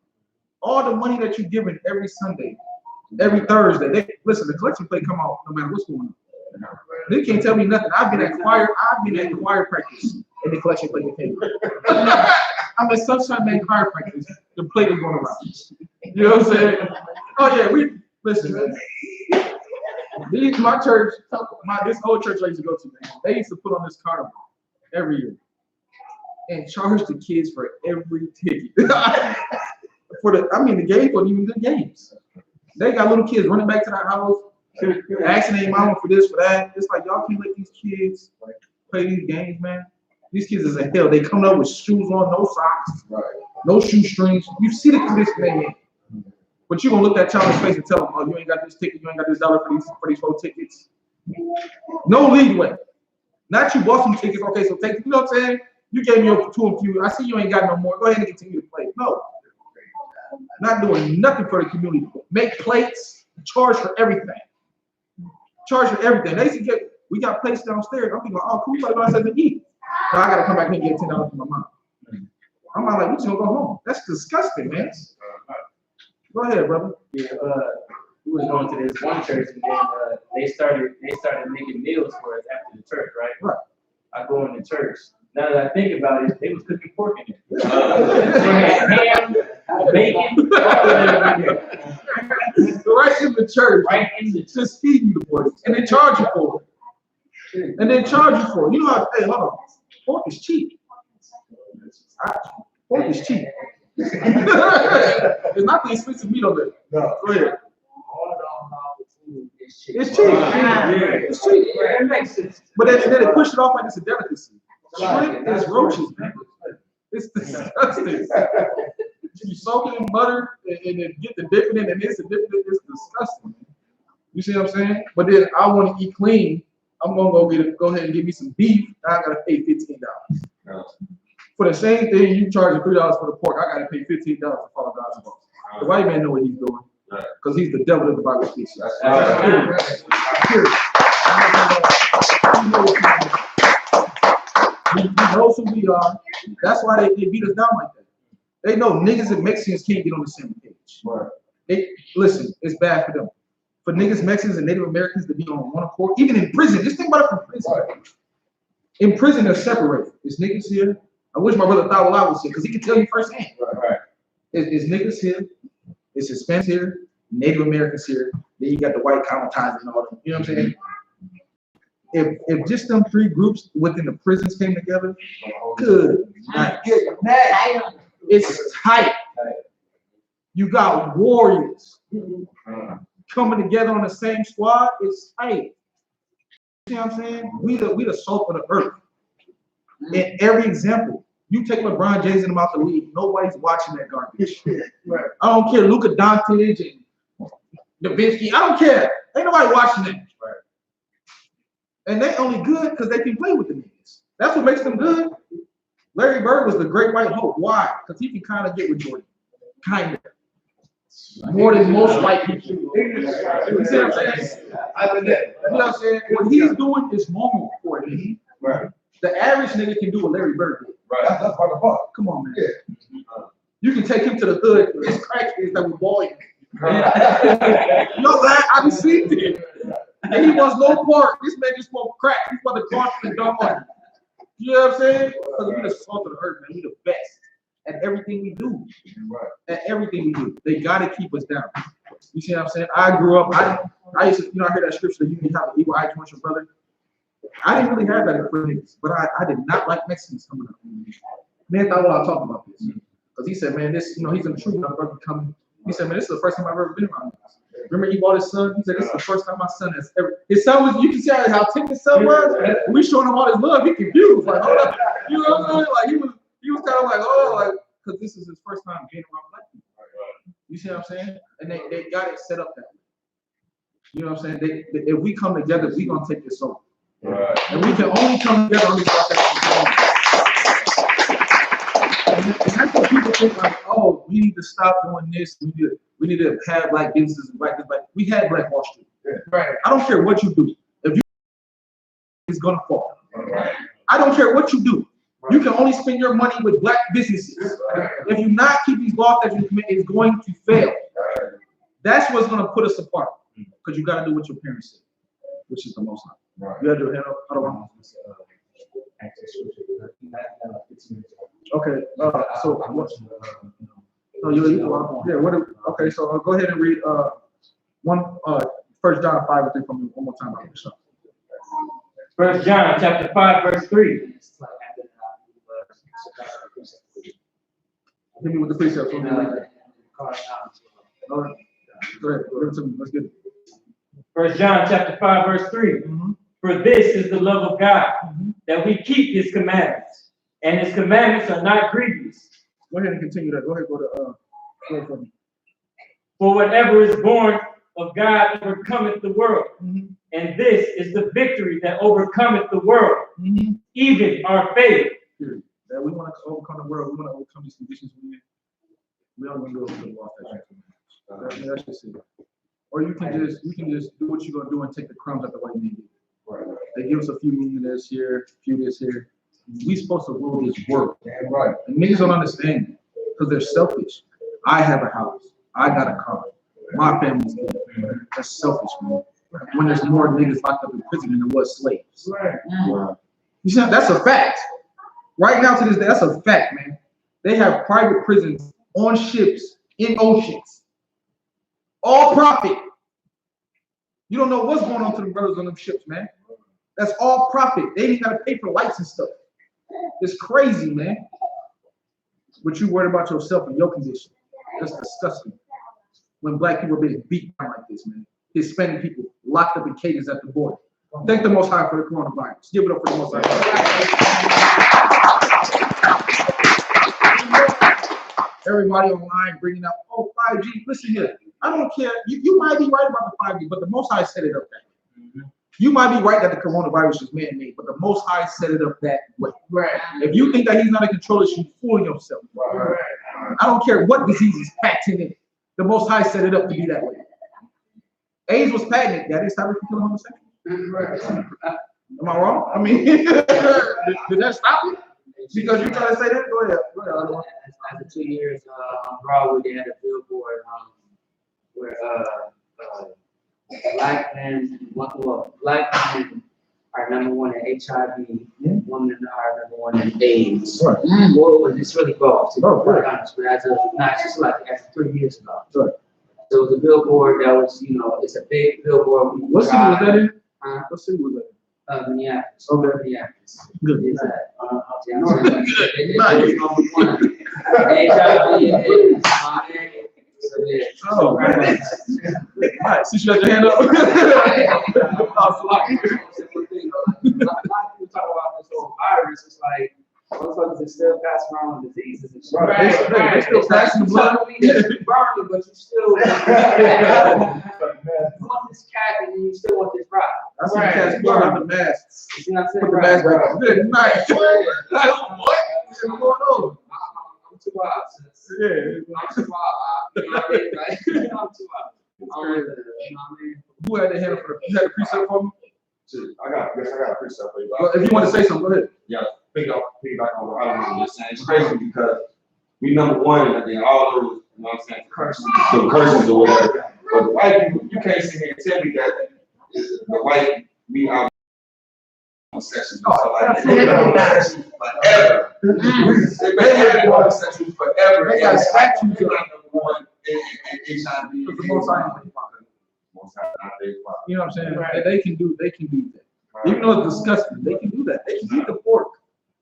All the money that you're giving every Sunday, every Thursday, listen, the collection plate come out no matter what's going on. They can't tell me nothing. I've been at choir practice, and the collection plate came. I'm at Sunshine Main choir practice. The plate is going around. You know what I'm saying? Oh yeah, listen, man. My church, this old church I used to go to, man, they used to put on this carnival every year and charge the kids for every ticket. The games weren't even good games. They got little kids running back to their house, asking their mama for this, for that. It's like, y'all can't let these kids play these games, man. These kids is a hell. They come up with shoes on, no socks, no shoestrings. You see the condition they in. But you're gonna look that child in his face and tell them, oh, you ain't got this ticket, you ain't got this dollar for these 4 tickets. No leeway. Not you bought some tickets, okay, so take, you know what I'm saying? You gave me your 2 and few. I see you ain't got no more. Go ahead and continue to play. No. Not doing nothing for the community. Make plates, charge for everything. Charge for everything. They used to get, we got plates downstairs. I'm thinking, oh, cool, I said to eat. So I gotta come back here and get $10 from my mom. I'm not like, we just gonna go home. That's disgusting, man. Go ahead, brother. Yeah, we was going to this one church, and then they started making meals for us after the church, right? Right. I go in the church. Now that I think about it, they was cooking pork in it. They had ham, bacon, right in the church. right in the Just feeding you the pork, and they charge you for it. And then charge you for it. You know how? Hey, hold on. Pork is cheap. Pork is cheap. It's not the expensive meat on there. No. Go ahead. It's cheap. It's cheap. It's cheap. That makes sense. But then they push it off like it's a delicacy. Shrimp is roaches, man. It's disgusting. You soak it in butter and then get the dipping in, and it's a dipping. It's disgusting. You see what I'm saying? But then I want to eat clean. I'm gonna go ahead and give me some beef. I gotta pay $15. For the same thing, you charge $3 for the pork. I gotta pay $15 to follow God's law. The white man know what he's doing because he's the devil of the Bible speaks. He knows who we are. That's why they beat us down like that. They know niggas and Mexicans can't get on the same page. Listen, it's bad for them. For niggas, Mexicans, and Native Americans to be on one accord, even in prison. Just think about it from prison. In prison, they're separated. It's niggas here. I wish my brother Thawala was here because he could tell you firsthand. It's niggas here. It's Hispanics here. Native Americans here. Then you got the white colonizers and all that. You know what I'm saying? If just them 3 groups within the prisons came together, good night. It's tight. You got warriors coming together on the same squad. It's tight. You see what I'm saying? We the salt of the earth. In every example, you take LeBron James and them out the league, nobody's watching that garbage. Right. I don't care Luka Doncic and Nowitzki. I don't care. Ain't nobody watching that. Right. And they only good because they can play with the niggas. That's what makes them good. Larry Bird was the great white hope. Why? Because he can kind of get with Jordan. Kind of. More than most white people. You see what I'm saying? You know what I'm saying? What he's doing is normal for him. Right. The average nigga can do what Larry Bird did. Right. That's part of the part. Come on, man. Yeah. You can take him to the hood. It's crackheads that were balling. You know that? I've seen it. And he wants no part. This man just smoked crack. He's about to cross the dumb on. You know what I'm saying? Because we the salt of the earth, man. We the best at everything we do. Right. At everything we do. They gotta keep us down. You see what I'm saying? I grew up, I used to, you know, I heard that scripture that you can have an evil eye towards your brother. I didn't really have that in niggas, but I did not like Mexicans coming up. Man thought I talked about this. Because he said, man, this, you know, he's in the truth, brother coming. He said, man, this is the first time I've ever been around this. Remember he bought his son? He said, this is the first time my son has ever. His son was, you can see how ticked his son was. We showing him all his love. He confused. Like, hold up. You know what I'm saying? Like, he was kind of like, oh, like, because this is his first time being around black people. You see what I'm saying? And they got it set up that way. You know what I'm saying? If we come together, we going to take this over. Right. And we can only come together on this podcast. And that's what people think, like, oh, we need to stop doing this. We need to have black businesses and black. We had Black Wall Street. Yeah. Right. I don't care what you do. If you, it's gonna fall. Right. I don't care what you do. Right. You can only spend your money with black businesses. Right. If you not keep these laws that you commit, it's going to fail. Right. That's what's gonna put us apart. Because you gotta do what your parents say, which is the most high. Right. You had your hand up. I don't want to. Okay. So what? No, you yeah. What? Okay. So go ahead and read 1 John 5:3 from me one more time. 1 John chapter 5 verse 3. Hit me with the precept. All right. Go ahead. Give it to me. Let's get it. 1 John chapter 5 verse 3. Mm-hmm. For this is the love of God, that we keep his commandments, and his commandments are not grievous. Go ahead and continue that. Go ahead, go for me. For whatever is born of God overcometh the world. Mm-hmm. And this is the victory that overcometh the world, even our faith. that we want to overcome the world, we want to overcome these conditions we don't want to go to the wall. That's just it. Or you can just do what you're gonna do and take the crumbs that the white man did. Right. They give us a few millionaires here, a few this here. We supposed to rule this world. Damn right. And niggas don't understand it because they're selfish. I have a house. I got a car. My family's good. That's selfish, man. When there's more niggas locked up in prison than there was slaves. Right. You see, that's a fact. Right now to this day, that's a fact, man. They have private prisons on ships in oceans. All profit. You don't know what's going on to the brothers on them ships, man. That's all profit. They ain't gotta pay for lights and stuff. It's crazy, man. But you worried about yourself and your condition. That's disgusting. When black people are being beat down like this, man. Hispanic people locked up in cages at the border. Thank the Most High for the coronavirus. Give it up for the Most High. Everybody online bringing up, oh, 5G. Listen here. I don't care. You might be right about the 5G, but the Most High set it up that way. You might be right that the coronavirus is man-made, but the Most High set it up that way. Right. If you think that he's not in control, you're fooling yourself. Right. I don't care what disease is patented in. The Most High set it up to be that way. AIDS was patented. That is how we can kill a homosexual. Right. Am I wrong? I mean, did that stop it? Because you trying to say that? Go ahead. After 2 years on Broadway, they had a billboard where black men are number one in HIV, women are number one in AIDS. Right. Well, it's really false, to be Oh, quite right. honest, but it's just like after 3 years ago. Right. So it was a billboard that was, it's a big billboard. What city was that in? Huh? What city was that in? Minneapolis. Okay. Minneapolis. Good. It's that. Nice. Oh, man. Nice. Since you got your hand up. A lot of people talk about this whole virus. It's like, motherfuckers are still passing around diseases and shit. Right. They still passing the blood. You're burning, but you still want this cat and you still want this rock. I see the cats blood on the masks. You see what I'm saying? Put the mask back on. Good night. What? What's going on? I'm too wild. Yeah. I'm too wild. You know what I mean? Like, I'm too wild. You know what I mean? Who had the handle for the? You had the precept for me? I got a precept for you. Well, if you want to say something, go ahead. Yeah, piggyback on what I was just saying. It's crazy because we number one, and then all those, you know what I'm saying, curses or whatever. But the white people, you can't sit here and tell me that the white, we are homosexuals. Forever. They have been homosexuals forever. They got statues of number one in HIV. The Most High. You know what I'm saying? Right. They can do that. Right. Even though it's disgusting, they can do that. They can eat the pork.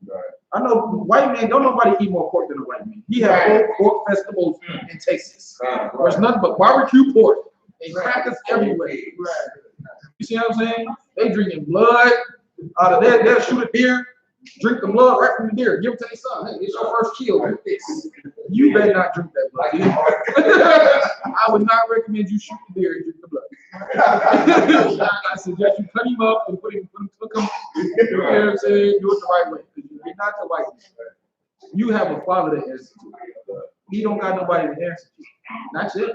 Right. I know white men, don't nobody eat more pork than a white man. He had pork festivals in Texas. There's nothing but barbecue pork and crackers everywhere. Right. You see what I'm saying? They drinking blood out of there. They'll shoot a deer, drink the blood right from the deer. Give it to their son. Hey, it's your first kill. You better not drink that blood. I would not recommend you shoot the deer and drink the blood. I suggest you cut him up and put him, cook him. You know what I'm saying? Do it the right way. You're not the white man. You have a father that answers to you. He don't got nobody to answer to. That's it.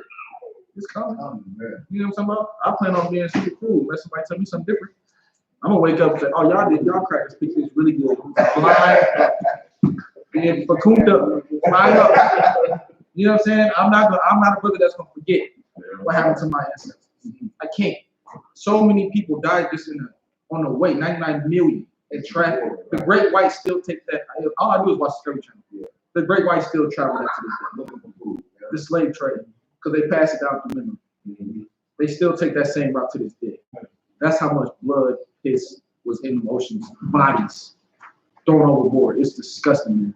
It's coming. You know what I'm talking about? I plan on being super cool. Unless somebody tell me something different. I'm gonna wake up and say, oh, y'all crackers speak this really good. And Fakunda, line up. You know what I'm saying? I'm not a brother that's gonna forget what happened to my ancestors. I can't. So many people died just on the way, 99 million in traffic. The great whites still take that. All I do is watch Discovery Channel. The great whites still travel that to this day, looking for food. The slave trade, because they pass it down through memory. They still take that same route to this day. That's how much blood was in the oceans, bodies thrown overboard. It's disgusting, man.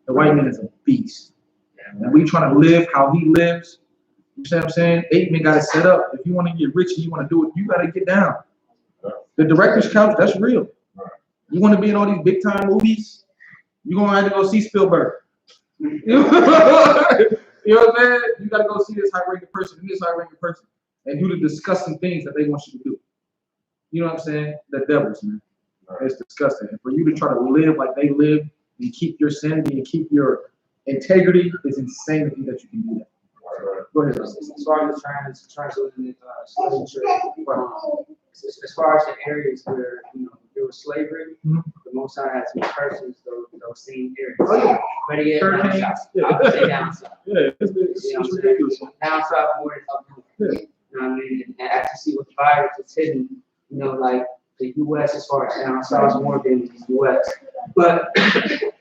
The white man is a beast. And we trying to live how he lives. You see what I'm saying? 8 men got it set up. If you want to get rich and you want to do it, you got to get down. The director's couch, that's real. You want to be in all these big time movies, you're going to have to go see Spielberg. You know what I'm saying? You got to go see this high ranking person and this high ranking person and do the disgusting things that they want you to do. You know what I'm saying? The devils, man. It's disgusting. And for you to try to live like they live and keep your sanity and keep your integrity, it's insane to think that you can do that. Go ahead. As far as translating slave trade, as far as the areas where there was slavery, the Most High has some curses those same areas. Oh, yeah. But yeah, Hurricanes, I would say down south. Yeah, it's ridiculous. Down south more than up north. Yeah. You know what I mean? And as you see with the virus, it's hidden. Like the U.S. as far as down south is more than the U.S. But the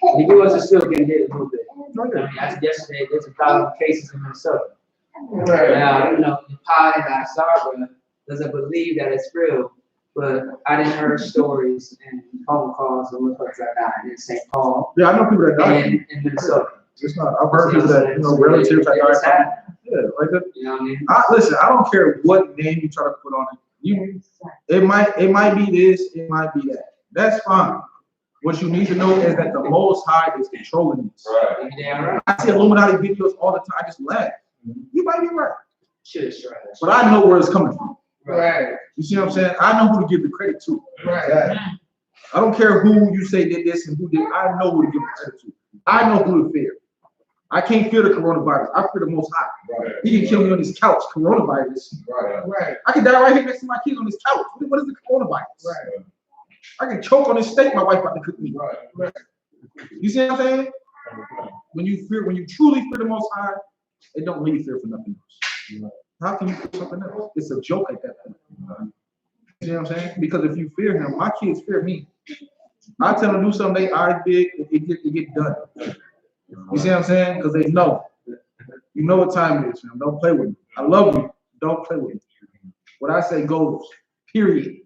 U.S. is still getting hit a little bit. I mean, as of yesterday, there's 1,000 cases in Minnesota. Right. Now, the pie and Asara doesn't believe that it's real, but I didn't hear stories and phone calls and look like that in St. Paul Yeah, I know people that die. and in Minnesota. It's not. I've heard people that relatives that die. Yeah, like that. You know what I mean? Listen, I don't care what name you try to put on it. It might be this, it might be that. That's fine. What you need to know is that the Most High is controlling this. Right. Yeah, right. I see Illuminati videos all the time. I just laugh. You might be right, Shit is trash. but I know where it's coming from. Right. You see what I'm saying? I know who to give the credit to. Right. I don't care who you say did this and who did. I know who to give the credit to. I know who to fear. I can't fear the coronavirus. I fear the Most High. Right. He can kill me on this couch. Coronavirus. Right. Right. I can die right here next to my kids on this couch. What is the coronavirus? Right. I can choke on this steak my wife about to cook me. Right. You see what I'm saying? When you truly fear the Most High, it don't really fear for nothing else. How can you fear something else? It's a joke at that point. You see what I'm saying? Because if you fear him, my kids fear me. I tell them to do something they already did, it get done. You see what I'm saying? Because they know. You know what time it is, man. Don't play with me. I love you. Don't play with me. What I say goes, period.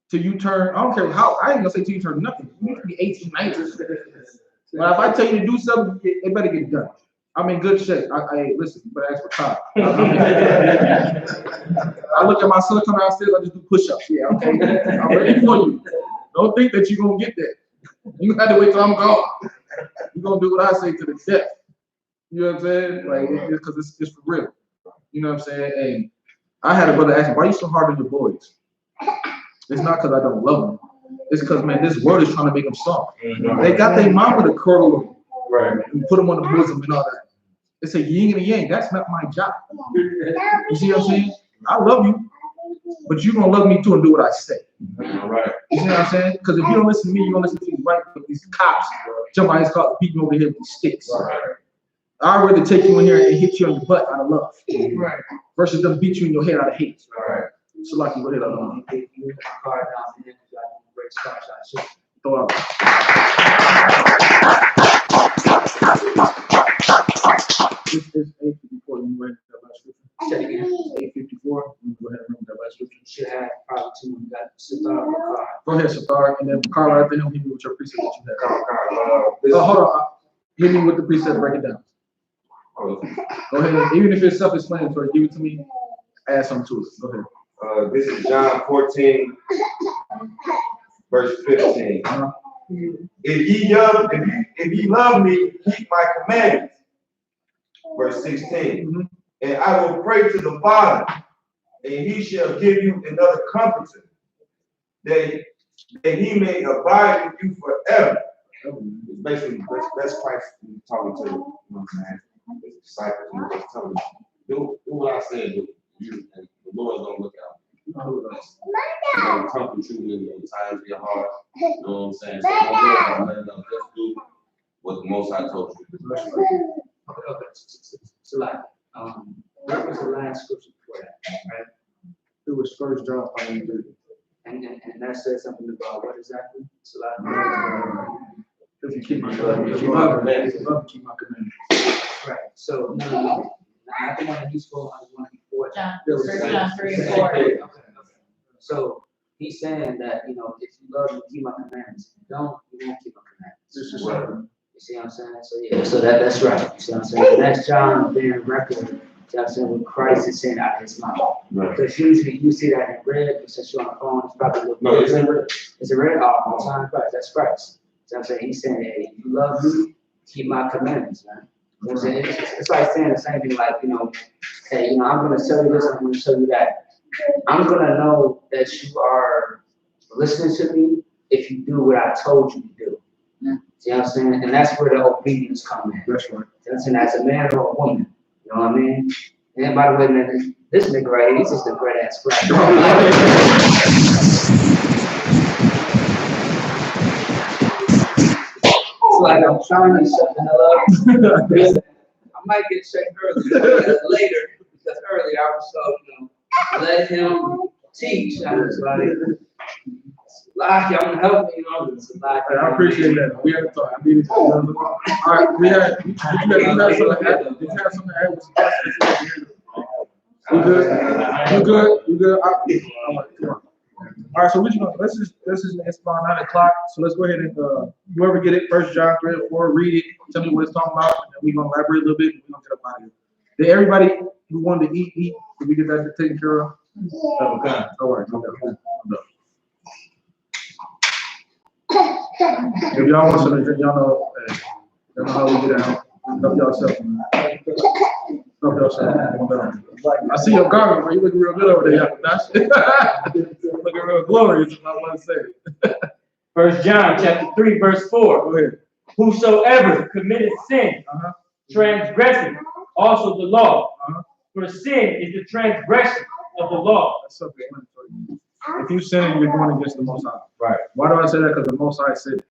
Till you turn, I don't care how, I ain't gonna say till you turn nothing. You need to be 18, 19. But if I tell you to do something, it better get done. I'm in good shape. Listen, you better ask for Todd. I look at my son come downstairs, I just do push-ups. Yeah, okay. I'm ready for you. Don't think that you're gonna get there. You have to wait till I'm gone. You're gonna do what I say to the death. You know what I'm saying? Like, because it's for real. You know what I'm saying? And I had a brother ask me, why are you so hard on your boys? It's not because I don't love them. It's because, man, this world is trying to make them soft. They got their mama to curl them. Right. And put them on the bosom and all that. It's a yin and a yang. That's not my job. You see what I'm saying? I love you, but you're going to love me too and do what I say. Right. You see what I'm saying? Because if you don't listen to me, you're going to listen to these white people, these cops, jump out his car, beat you over the head with these sticks. Right. I'd rather take you in here and hit you on your butt out of love. Right. Versus them beat you in your head out of hate. Right. So like you go ahead, You card down here, great spot shot. throw out. This is 854. You read that last scripture? Say it again. 854. You go ahead and read that last scripture. You should have probably two when you got Sitar on the card. Go ahead, Sitar, and then Carl, after him, hit me with your precept that you have. This Oh, hold on. Hit me with the precept, break it down. Go ahead, even if it's self-explanatory, give it to me, add something to it. Go ahead. This is John 14, verse 15. If ye love me, keep my commandments. Verse 16. And I will pray to the Father, and he shall give you another comforter, that he may abide with you forever. Basically, that's Christ talking to, you know what I'm saying, his disciples, and just telling them, do what I said, do. And the Lord's gonna look out. He's gonna comfort you in the times of your heart. You know what I'm saying? So don't worry about nothing else. Just do what the Most High told you. Okay. So like, what was the last scripture before that, right? It was 1 John 5:30. And that says something about what exactly? So like, If you keep my commandments. keep my commandments. right. So no. Not the one that he's spoke on, the one before. John 3:4. Okay. So he's saying that, if you love me, keep my commandments. If you don't, you won't keep my commandments. This is right. You see what I'm saying? So yeah, so that's right. You see what I'm saying? And that's John bearing record. You see what I'm saying? When Christ is saying out of his mouth. Right. Because usually you see that in red, but since you're on the phone, it's probably a little No, it's in red. It's in red all the time. Christ. That's Christ. So I'm saying he's saying, hey, you love me, keep my commandments, man. You know what I'm saying? It's like saying the same thing, like, hey, I'm going to tell you this, I'm going to tell you that. I'm going to know that you are listening to me if you do what I told you to do. See what I'm saying? And that's where the obedience comes in. That's right. And as a man or a woman, you know what I mean? And by the way, man, this nigga right here, he's just a great ass black. It's like I'm trying to shut the hell up. I might get checked earlier, later, because earlier I was so, let him teach. I was like, y'all gonna help me, I appreciate that. We had to talk. I needed to. All right, did you have something to add? You good? You good? All right, so let's just it's about 9 o'clock. So let's go ahead and whoever get it, 1 John 3 or 4, read it, tell me what it's talking about, and then we're gonna elaborate a little bit, and we're gonna get up out of here. Did everybody who wanted to eat? Did we get that taken care of? Okay. All right, I'm done. If y'all want something to drink, y'all know how we get out. Help yourself, man. Help yourself. I see your garment, man. You looking real good over there, y'all. Looking real glorious, I want to say. 1 John chapter 3, verse 4. Go ahead. Whosoever committeth sin, transgresseth also the law. For sin is the transgression of the law. That's something. If you sin, you're going against the Most High. Right. Why do I say that? Because the Most High said it.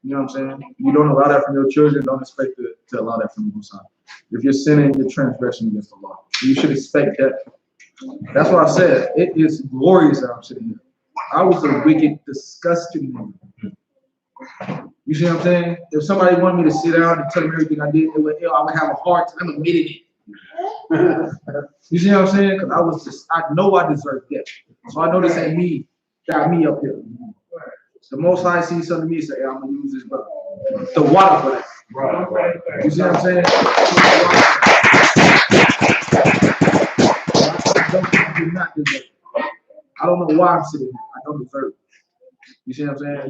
You know what I'm saying? You don't allow that from your children. Don't expect to allow that from the Most High. If you're sinning, you're transgressing against the law. You should expect that. That's why I said it is glorious that I'm sitting here. I was a wicked, disgusting man. You see what I'm saying? If somebody wanted me to sit down and tell them everything I did, I would have a hard time admitting it. You see what I'm saying? Because I know I deserve death. So I know this ain't me, got me up here. The Most High sees something to me and say, hey, I'm gonna use this brother. The water for that. Right. You see what I'm saying? I do not deserve it. I don't know why I'm sitting here. I don't deserve it. You see what I'm saying?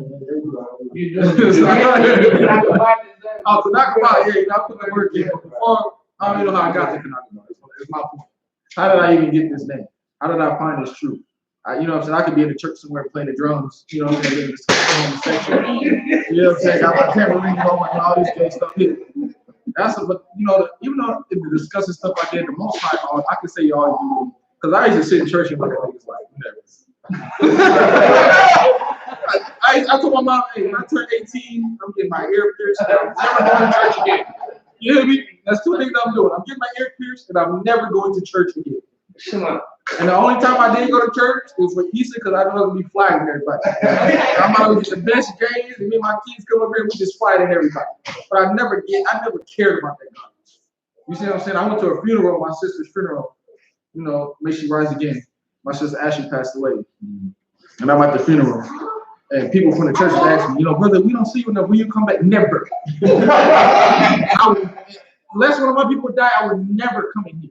Oh, Kanakaba, yeah, I put the work in. Before, I don't even know how I got to Kanakaba. It's my point. How did I even get this name? How did I find this truth? You know what I'm saying? I could be in the church somewhere playing the drums, you know what I'm saying? You know what I'm saying? Got my tambourine going and all this good stuff here. But you know, even though the discussing stuff I did, the Most High, I can say y'all do. Because I used to sit in church and look at niggas like, I told my mom, hey, when I turn 18, I'm getting my ear pierced, and I'm never going to church again. You hear me? That's 2 things I'm doing. I'm getting my ear pierced, and I'm never going to church again. And the only time I didn't go to church was with Easter because I know I was going to be flying everybody. I'm out to get the best games, and me and my kids come over here and we just fighting everybody. But I never cared about that garbage. You see what I'm saying? I went to a funeral, my sister's funeral. You know, may she rise again. My sister Ashley passed away. And I'm at the funeral. And people from the church asked me, you know, brother, we don't see you enough. Will you come back? Never. Unless one of my people die, I would never come in here.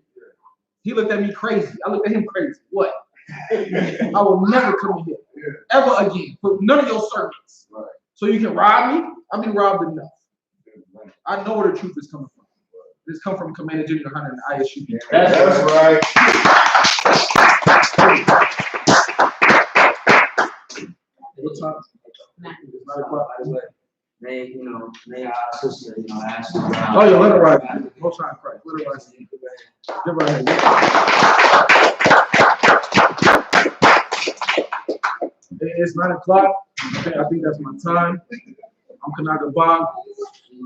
He looked at me crazy. I looked at him crazy. What? I will never come in here ever again for none of your sermons. Right. So you can rob me? I've been robbed enough. I know where the truth is coming from. This comes from Commander Junior YAHANNA and I.S.U.P.K. That's right. What time? It's 9 o'clock. May our sister, ask you. Oh, yeah, let her ride. Most High Christ. Let her ride. Get right here. It's 9 o'clock. Okay, I think that's my time. I'm Kanaka Bob,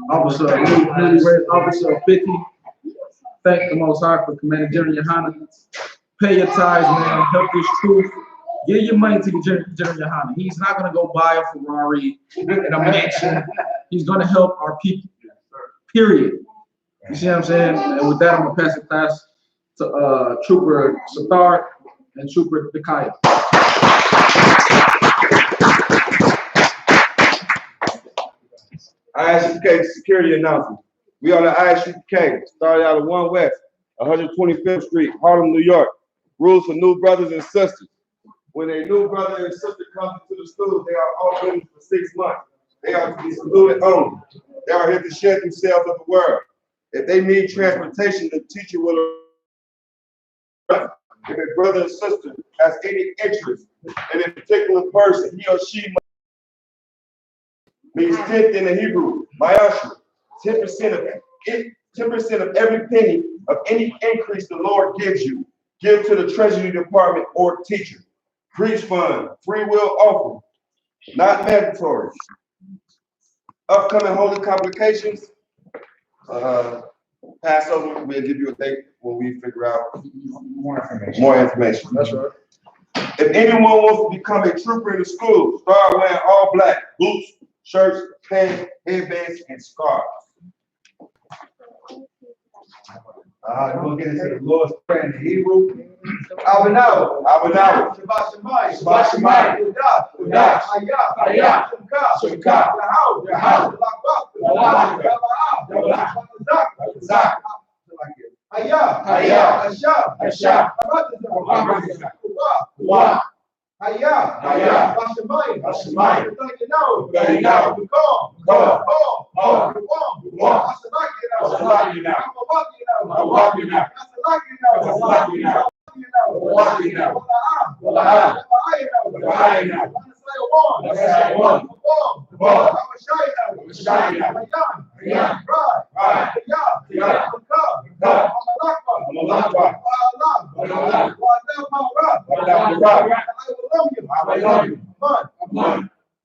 officer, newly raised officer of 50. Thank the Most High for Commander General YAHANNA. Pay your tithes, man. Help this truth. Give your money to the General YAHANNA. He's not going to go buy a Ferrari and a mansion. He's going to help our people. Period. You see what I'm saying? And with that, I'm going to pass the class to Trooper Sathar and Trooper Dakaya. I.S.U.P.K. security announcement. We are the I.S.U.P.K. Started out of 1 West, 125th Street, Harlem, New York. Rules for new brothers and sisters. When a new brother and sister come to the school, they are all in for 6 months. They are to be saluted only. They are here to share themselves with the world. If they need transportation, the teacher will. If a brother or sister has any interest in a particular person, he or she means tenth in the Hebrew, Y.A.H.N.A. 10% of it, 10% of every penny of any increase the Lord gives you. Give to the treasury department or teacher. Preach fund, free will offering, not mandatory. Upcoming holy complications. Passover, we'll give you a date when we figure out more information. That's right. If anyone wants to become a trooper in the school, start wearing all black, boots, shirts, pants, headbands, and scarves. We're gonna get into the Lord's Prayer in the Hebrew. Abanawa. Shabbat Shemayim. Shabbat Shemayim. Udah. Hayah. Shukah. Yahau. Yahau. Zak. Hayah. Ashab. Wah. Hayah. Bashamayim. Everything you know. You know. Become.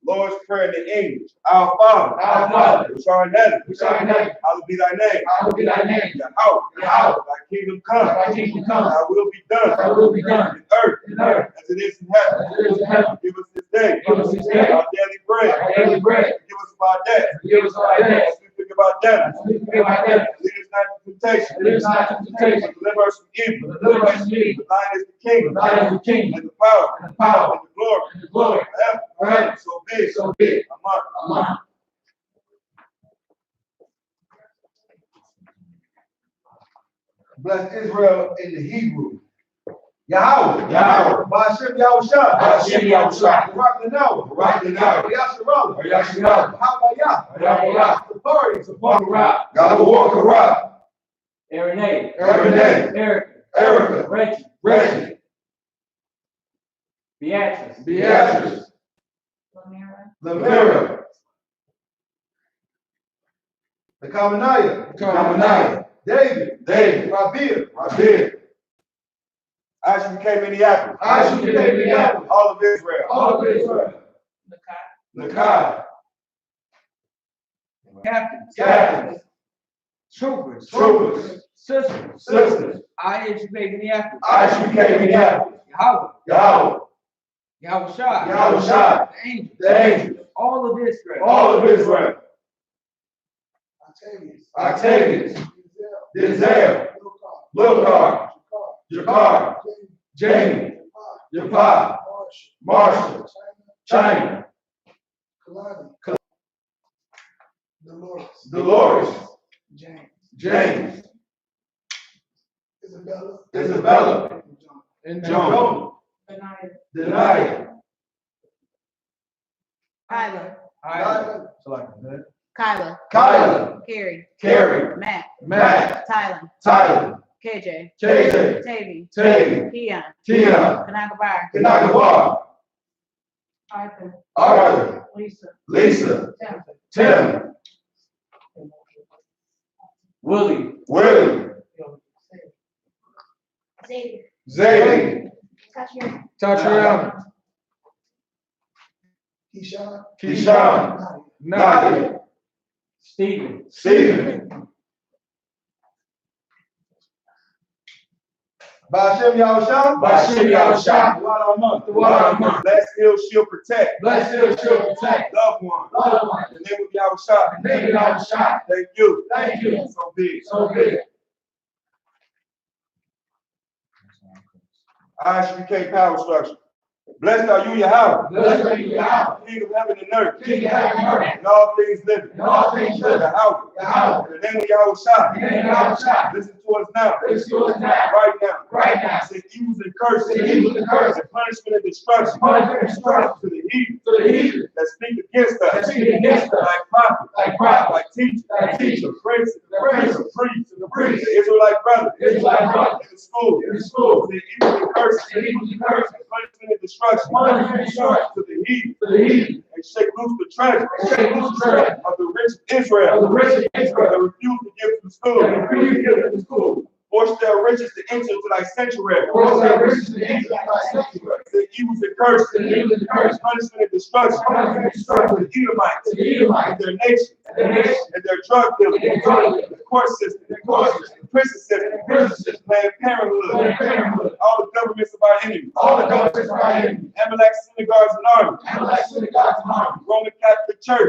Lord's Prayer in English. Our Father, which art in heaven, hallowed be thy name. Yahweh, thy kingdom come. Thy will be done. In earth as it is in heaven. Give us this day our daily bread. Give us our debt. As we forgive our debtors. Lead us not into temptation. But deliver us from evil. For thine is the kingdom. And the power. And the glory. Forever. So be it. Amen. Bless Israel in the Hebrew. Yahweh. Ba'ashem Ba'ashem Yahushua. Barak Lenawa. Yasharal. Habayah. Safari. God will walk around. Aaronay. Erica. Reggie. Beatrice. Lamira. The Kamanaya. David. Rabir. I.S.U.P.K. Minneapolis. All of Israel. Nakai. Captains. Troopers. Sisters. I.S.U.P.K. Minneapolis. I.S.U.P.K. Minneapolis. Yahweh. Yahweh. Yahushua. The angels. All of Israel. Octavius. Denzel. Lilcar. Jakar. Jamie. Yapa. Marshall. China. Dolores. James. Isabella. And Joan. Denaya. Kyla. Kyla. Carrie. Matt. Tyler. KJ. Tavy. Keon. Kanakabar. Arthur. Lisa. Tim. Willie. Zadie. Tatriana. Keyshawn. Nadia. Stephen. Ba'ashem Yahushua. The water of month. Bless, heal, shield, protect. Loved ones. In the name of Yahushua. Thank you. So be it. I.S.U.P.K. power structure. Blessed are you, Yahweh. King of heaven and earth. And all things living. Yahweh. In the name of Yahushua. Listen to us now. Right now. Say evils and curses. And punishment and destruction. To the heathen. That speak against us. Like prophets. Like teachers. The princes. The priests. The Israelite brothers. In the school. Say evils and curses. And punishment and destruction. To the heathen. And shake loose the treasure of the rich Israel that refuse to give to the school. Force their riches to enter into thy sanctuary. The evils and curses, punishment and destruction, the Edomites, and their nation, and their drug dealing, the court system, the prison system, Planned Parenthood, all the governments of our enemies, Amalek synagogues and armies, Roman Catholic Church,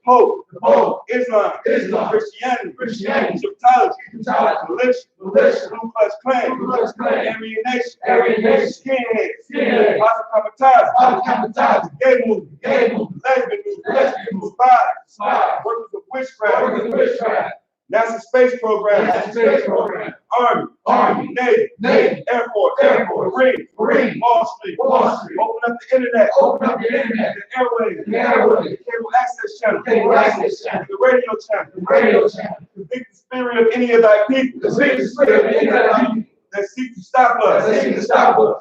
Pope, Islam, Christianity, Egyptology, militia, Ku Klux Klan, Aryan Nation, skinheads, Kamataza, gay movement, lesbian movement, spies, workers of witchcraft, NASA space program, Army, Navy, Air Force, Marine, Wall Street, open up the internet, the airwaves, cable access channel, the radio channel, convict the spirit of any of thy people that seek to stop us,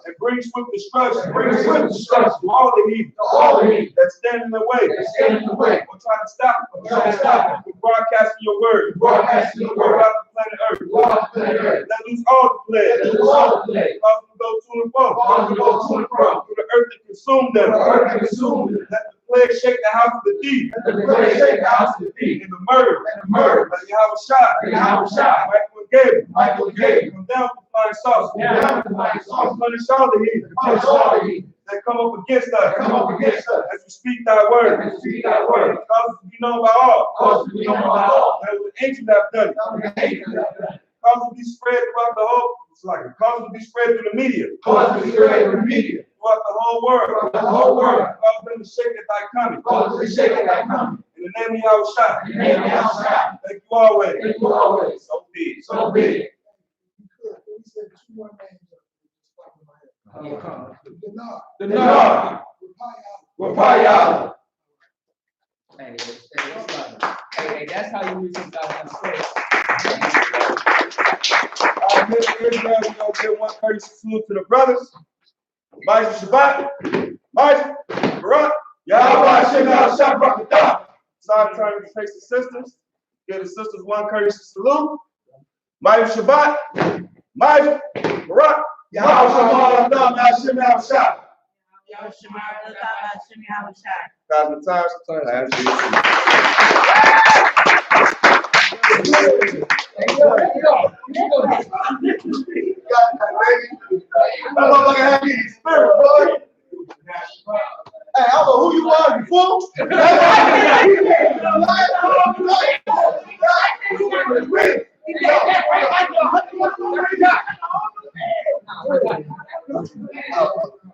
and bring swift destruction to all the heathen that stand in the way, or try to stop us from broadcasting your word throughout the planet Earth. Let loose all the plagues, cause them to go to and fro through the earth and consume them. Let the plague shake the house of the thief, and the murder of YAHANNA, Michael and Gabriel, come down from flying saucers, punish all the heathen that come up against us, as we speak thy word, cause it to be known by all, that the ancients have done it, cause it to be spread throughout the whole, cause it to be spread through the media, throughout the whole world, cause them to shake at thy coming, in the name of YAHUSHA, thank you always, so be it. The Lord. Hey, that's how you reach God in space. Mr. Israel, we're going to give one courtesy salute to the brothers. Ma'aseh Shabbat, Ma'aseh, Barak, Yahweh, Shemel, Shabbat, Side turning to face the sisters. Give the sisters one courtesy salute. Ma'aseh Shabbat, Ma'aseh, Barak, Yahweh, Shemel, Shabbat. Cosmetized, Hey, I don't know who you are, you fool.